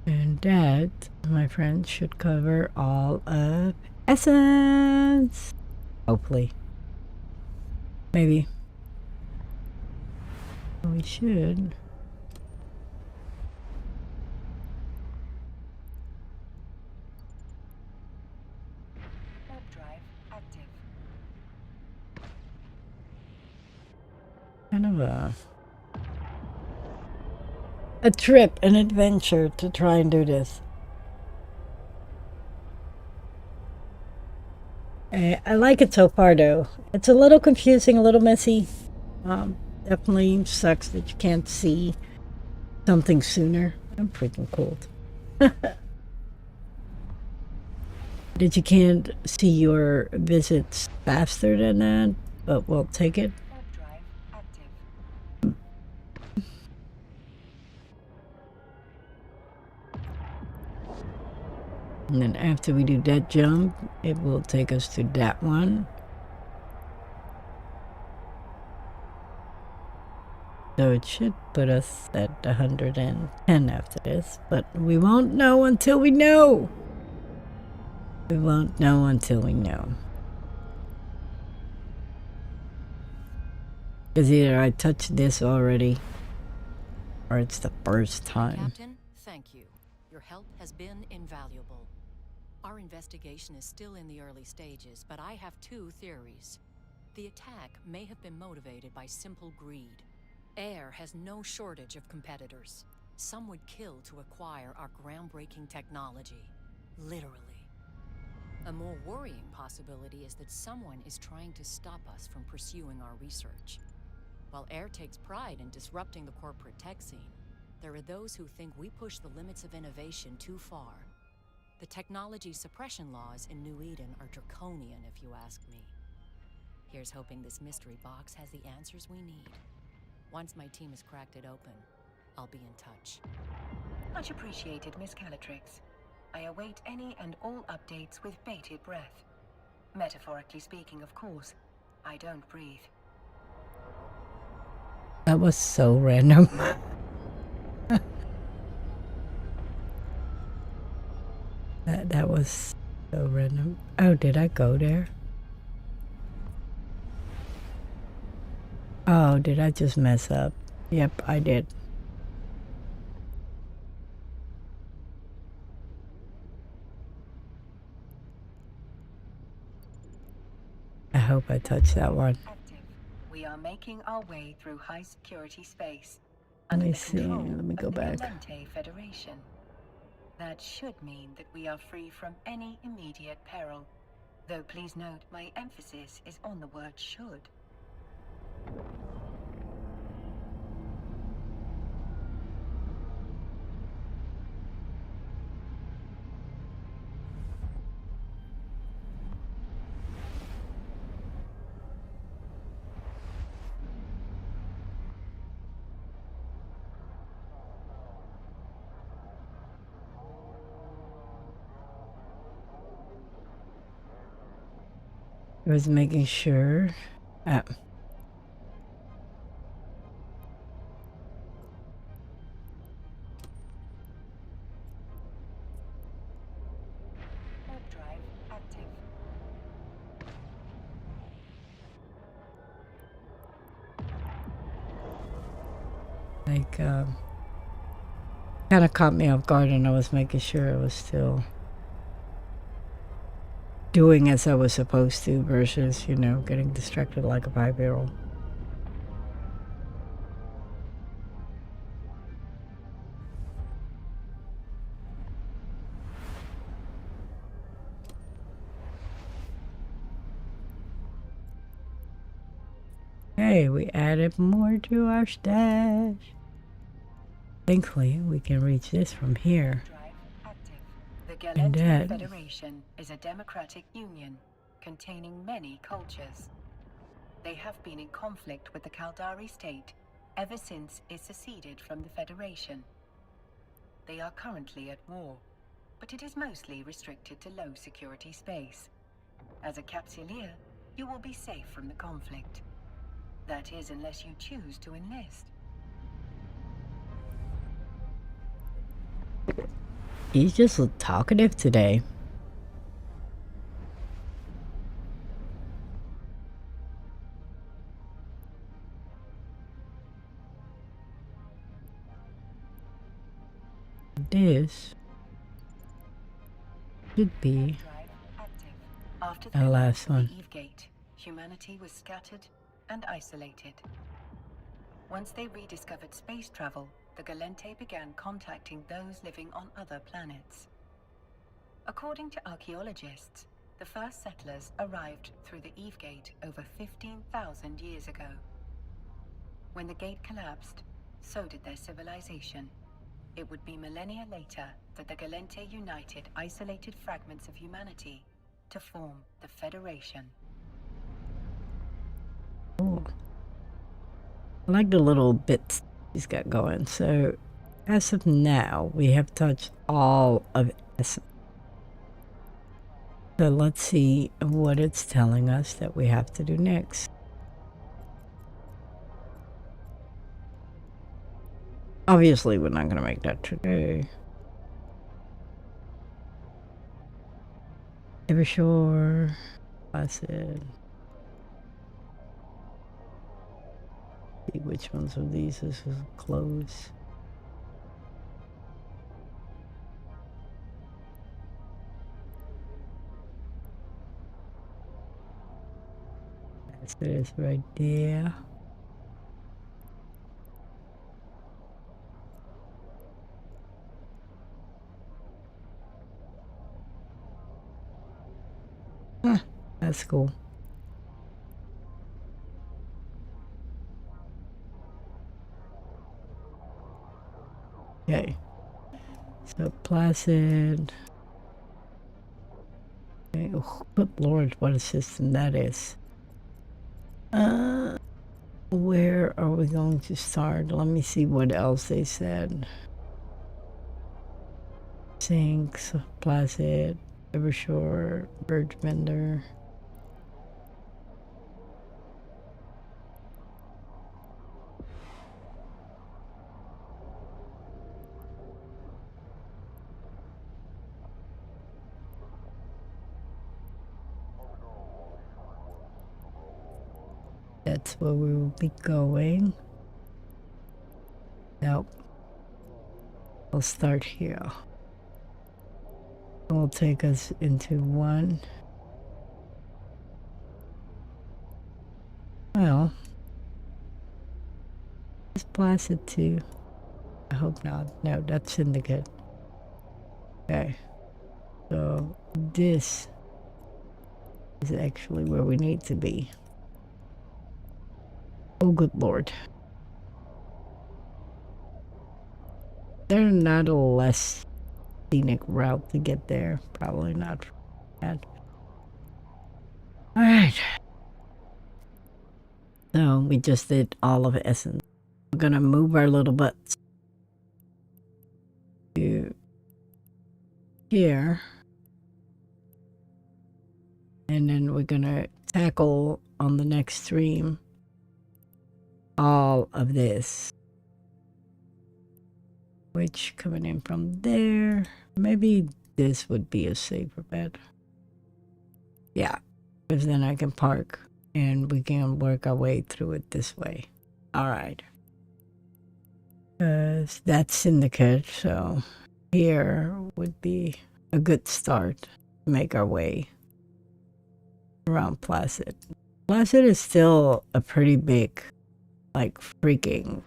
And that, my friends, should cover all of Essence. Hopefully. Maybe. We should. Warp drive active. Kind of a trip, an adventure to try and do this. I like it so far, though. It's a little confusing, a little messy. Definitely sucks that you can't see something sooner. I'm freaking cold. That you can't see your visits faster than that, but we'll take it. Warp drive active. And then after we do that jump, it will take us to that one. So it should put us at 110 after this, but we won't know until we know. We won't know until we know. Because either I touched this already, or it's the first time. Captain, thank you. Your help has been invaluable. Our investigation is still in the early stages, but I have two theories. The attack may have been motivated by simple greed. Air has no shortage of competitors. Some would kill to acquire our groundbreaking technology. Literally. A more worrying possibility is that someone is trying to stop us from pursuing our research. While Air takes pride in disrupting the corporate tech scene, there are those who think we push the limits of innovation too far. The technology suppression laws in New Eden are draconian, if you ask me. Here's hoping this mystery box has the answers we need. Once my team has cracked it open, I'll be in touch. Much appreciated, Miss Calatrix. I await any and all updates with bated breath. Metaphorically speaking, of course. I don't breathe. That was so random. That was so random. Oh, did I go there? Oh, did I just mess up? Yep, I did. I hope I touched that one. Active. We are making our way through high security space. Let Under me the see. control Let me go of the back. Galente Federation. That should mean that we are free from any immediate peril. Though please note, my emphasis is on the word should. I was making sure. Warp drive active. Like, kind of caught me off guard, and I was making sure I was still doing as I was supposed to versus, you know, getting distracted like a 5-year-old. Hey, we added more to our stash. Thankfully, we can reach this from here. Drive active. The And Galente that- Federation is a democratic union containing many cultures. They have been in conflict with the Caldari state ever since it seceded from the Federation. They are currently at war, but it is mostly restricted to low security space. As a capsuleer, you will be safe from the conflict. That is, unless you choose to enlist. He's just talkative today. this should be Drive active. After the our collapse last of one. the Eve Gate, humanity was scattered and isolated. Once they rediscovered space travel, the Galente began contacting those living on other planets. According to archaeologists, the first settlers arrived through the Eve Gate over 15,000 years ago. When the gate collapsed, so did their civilization. It would be millennia later that the Galente united isolated fragments of humanity to form the Federation. Oh. I like the little bits he's got going. So, as of now, we have touched all of Essence. So let's see what it's telling us that we have to do next. Obviously, we're not going to make that today. Evershore, Placid. See which ones of these is close. Yes, it is right there. Huh, that's cool. Okay. So Placid. Okay. Oh, good lord, what a system that is. Where are we going to start? Let me see what else they said. Sinks, Placid, Evershore, Bird Bender. That's where we will be going. Nope. I'll start here. It will take us into one. Well, it's Placid too. I hope not. No, that's Syndicate. Okay. So this is actually where we need to be. Oh, good lord. There's not a less scenic route to get there. Probably not bad. Alright. So we just did all of Essence. We're gonna move our little butts to here. And then we're gonna tackle on the next stream all of this. Which coming in from there, maybe this would be a safer bet. Yeah, because then I can park and we can work our way through it this way. All right. Because that's Syndicate, so here would be a good start to make our way around Placid. Placid is still a pretty big, like, freaking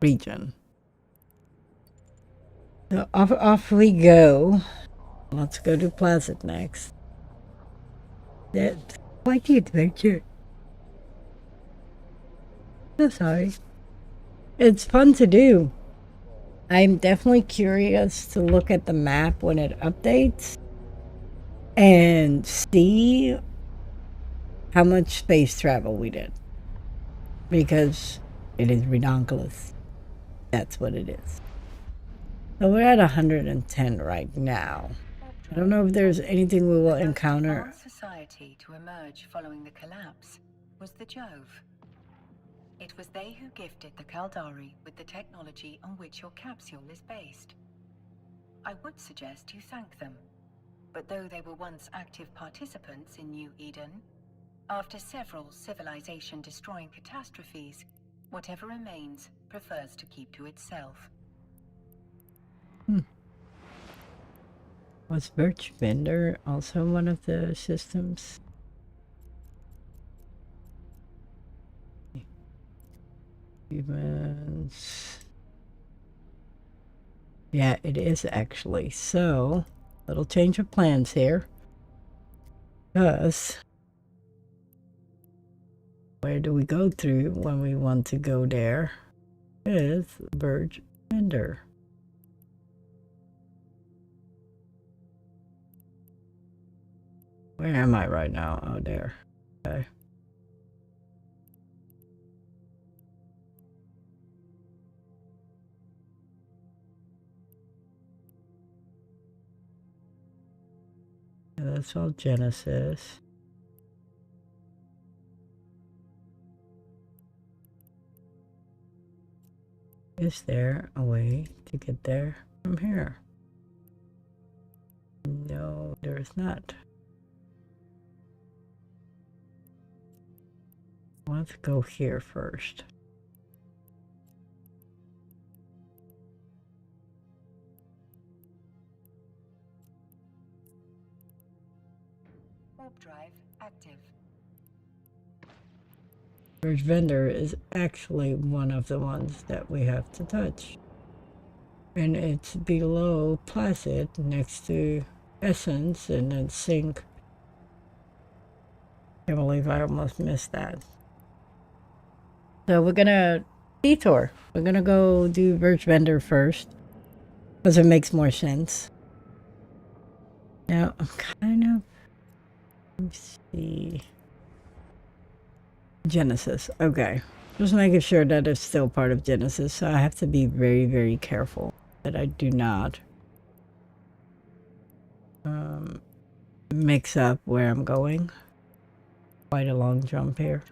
region. So off we go. Let's go to Placid next. That's quite the adventure. So sorry. It's fun to do. I'm definitely curious to look at the map when it updates and see how much space travel we did. Because it is redonkulous. That's what it is. So we're at 110 right now. I don't know if there's anything we will encounter. The society to emerge following the collapse was the Jove. It was they who gifted the Caldari with the technology on which your capsule is based. I would suggest you thank them, but though they were once active participants in New Eden, after several civilization-destroying catastrophes, whatever remains prefers to keep to itself. Was Birch Vendor also one of the systems? Events. Yeah, it is actually. So, little change of plans here. Because where do we go through when we want to go there? With Birch Vendor. Where am I right now? Oh, there. Okay. Yeah, that's all Genesis. Is there a way to get there from here? No, there's not. Let's go here first. Warp drive active. Birch Vendor is actually one of the ones that we have to touch. And it's below Placid, next to Essence, and then Sync. Can't believe I almost missed that. So we're gonna detour. We're gonna go do Birch Vendor first, because it makes more sense. Now, I'm kind of... Let's see... Genesis. Okay. Just making sure that it's still part of Genesis, so I have to be very, very careful that I do not mix up where I'm going. Quite a long jump here.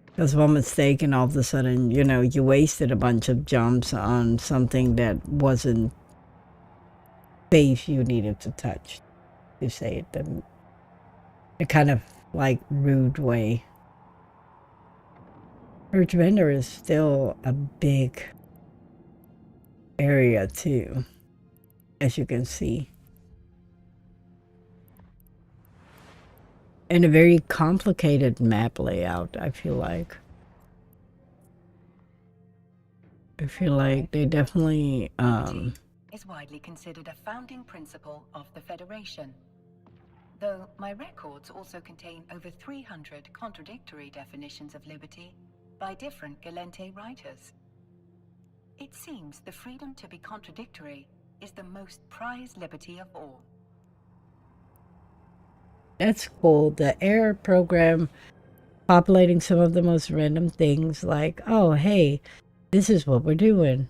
Because one mistake and all of a sudden, you know, you wasted a bunch of jumps on something that wasn't safe you needed to touch, to say it in a kind of like rude way. Birch Vendor is still a big area too, as you can see. And a very complicated map layout, I feel like. I feel like they definitely is widely considered a founding principle of the Federation. Though my records also contain over 300 contradictory definitions of liberty by different Gallente writers. It seems the freedom to be contradictory is the most prized liberty of all. That's cool. The air program populating some of the most random things like, oh, hey, this is what we're doing.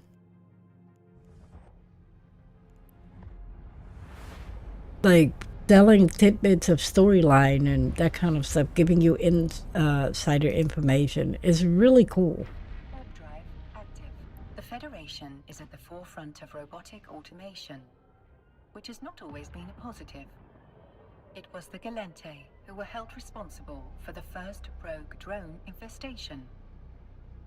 Like telling tidbits of storyline and that kind of stuff, giving you insider information is really cool. Warp drive active. The Federation is at the forefront of robotic automation, which has not always been a positive. It was the Gallente who were held responsible for the first rogue drone infestation.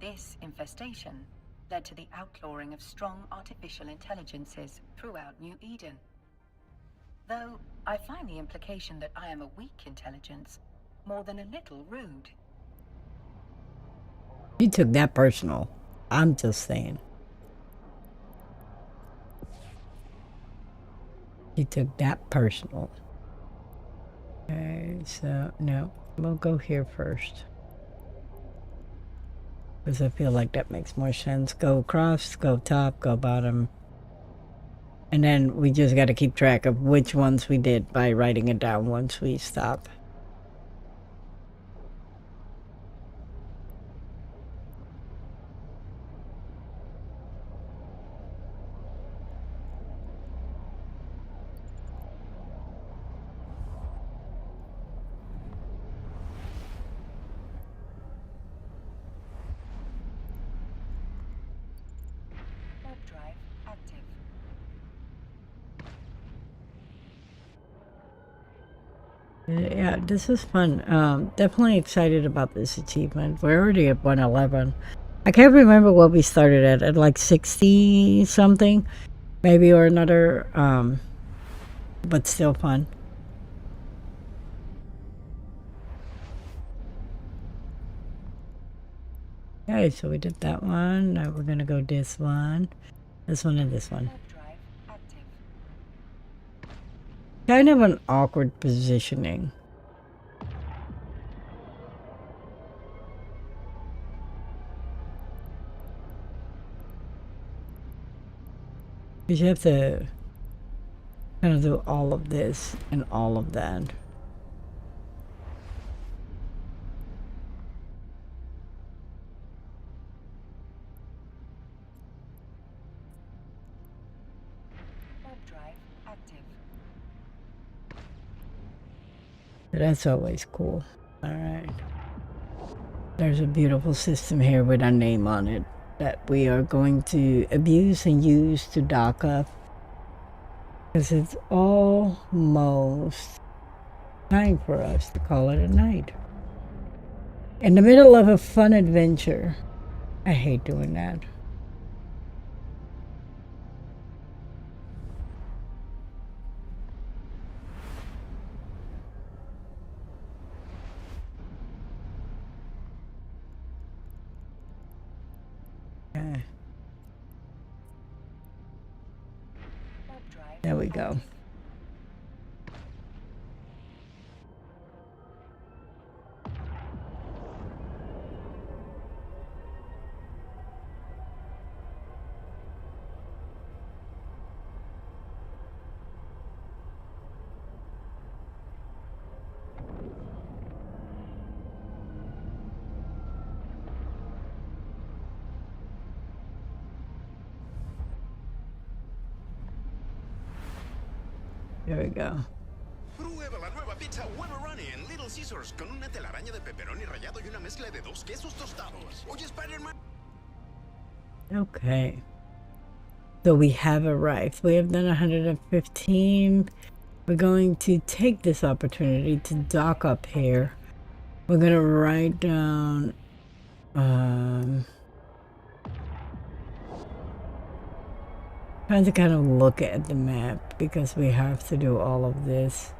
This infestation led to the outlawing of strong artificial intelligences throughout New Eden. Though I find the implication that I am a weak intelligence more than a little rude. You took that personal. I'm just saying. You took that personal. Okay, so no, we'll go here first. Because I feel like that makes more sense. Go across, go top, go bottom. And then we just got to keep track of which ones we did by writing it down once we stop. Warp drive active. Yeah, this is fun. Definitely excited about this achievement. We're already at 111. I can't remember what we started at like 60 something, maybe, or another, but still fun. Okay, so we did that one. Now we're gonna go this one, and this one. Warp drive active. Kind of an awkward positioning. Because you have to kind of do all of this and all of that. Warp drive active. That's always cool. All right. There's a beautiful system here with our name on it that we are going to abuse and use to dock up. Because it's almost time for us to call it a night. In the middle of a fun adventure. I hate doing that. Okay. Warp drive There we go. active. There we go. Prueba la nueva pizza Weberoni en Little Caesars con una telaraña de pepperoni rallado y una mezcla de 2 quesos tostados. Oye, Spider-Man. Okay. So we have arrived. We have done 115. We're going to take this opportunity to dock up here. We're going to write down trying to kind of look at the map because we have to do all of this.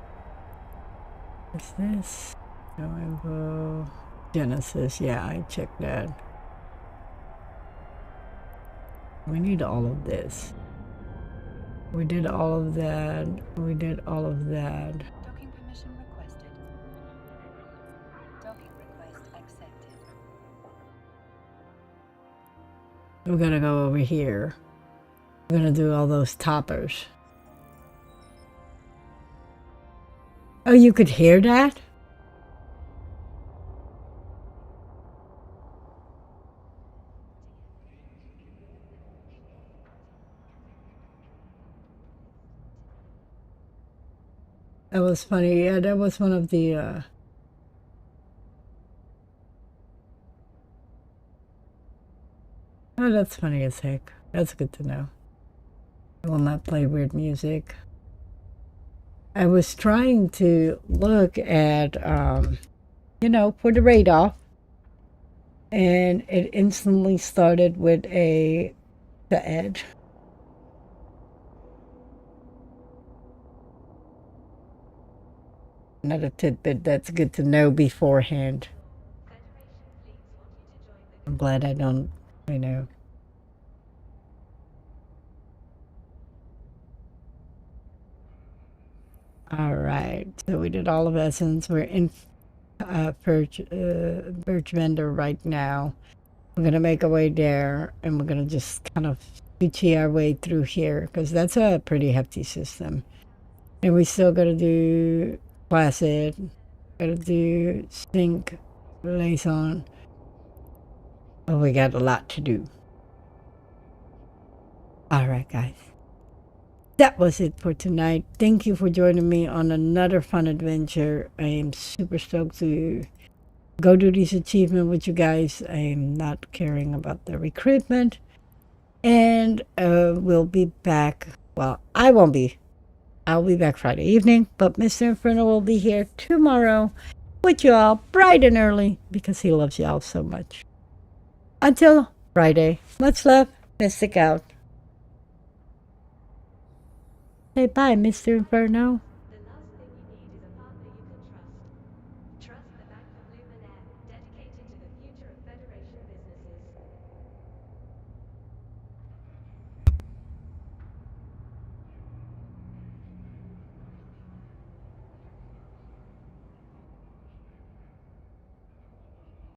What's this? No info. Genesis. Yeah, I checked that. We need all of this. We did all of that. We did all of that. Docking permission requested. Docking request accepted. We're gonna go over here. We're gonna do all those toppers. Oh, you could hear that? That was funny. Yeah, that was one of the oh, that's funny as heck. That's good to know. I will not play weird music. I was trying to look at, you know, for the radar, and it instantly started with the edge. Another tidbit that's good to know beforehand. I'm glad I don't, you know. All right, so we did all of Essence. We're in Birch Vendor right now. We're gonna make our way there, and we're gonna just kind of Gucci our way through here because that's a pretty hefty system. And we still gotta do Placid, gotta do Sync, Liaison. Oh, we got a lot to do. All right, guys. That was it for tonight. Thank you for joining me on another fun adventure. I am super stoked to go do this achievement with you guys. I am not caring about the recruitment. And we'll be back. Well, I won't be. I'll be back Friday evening. But Mr. Inferno will be here tomorrow with you all bright and early because he loves you all so much. Until Friday. Much love. Mystic out. Say bye, Mr. Inferno.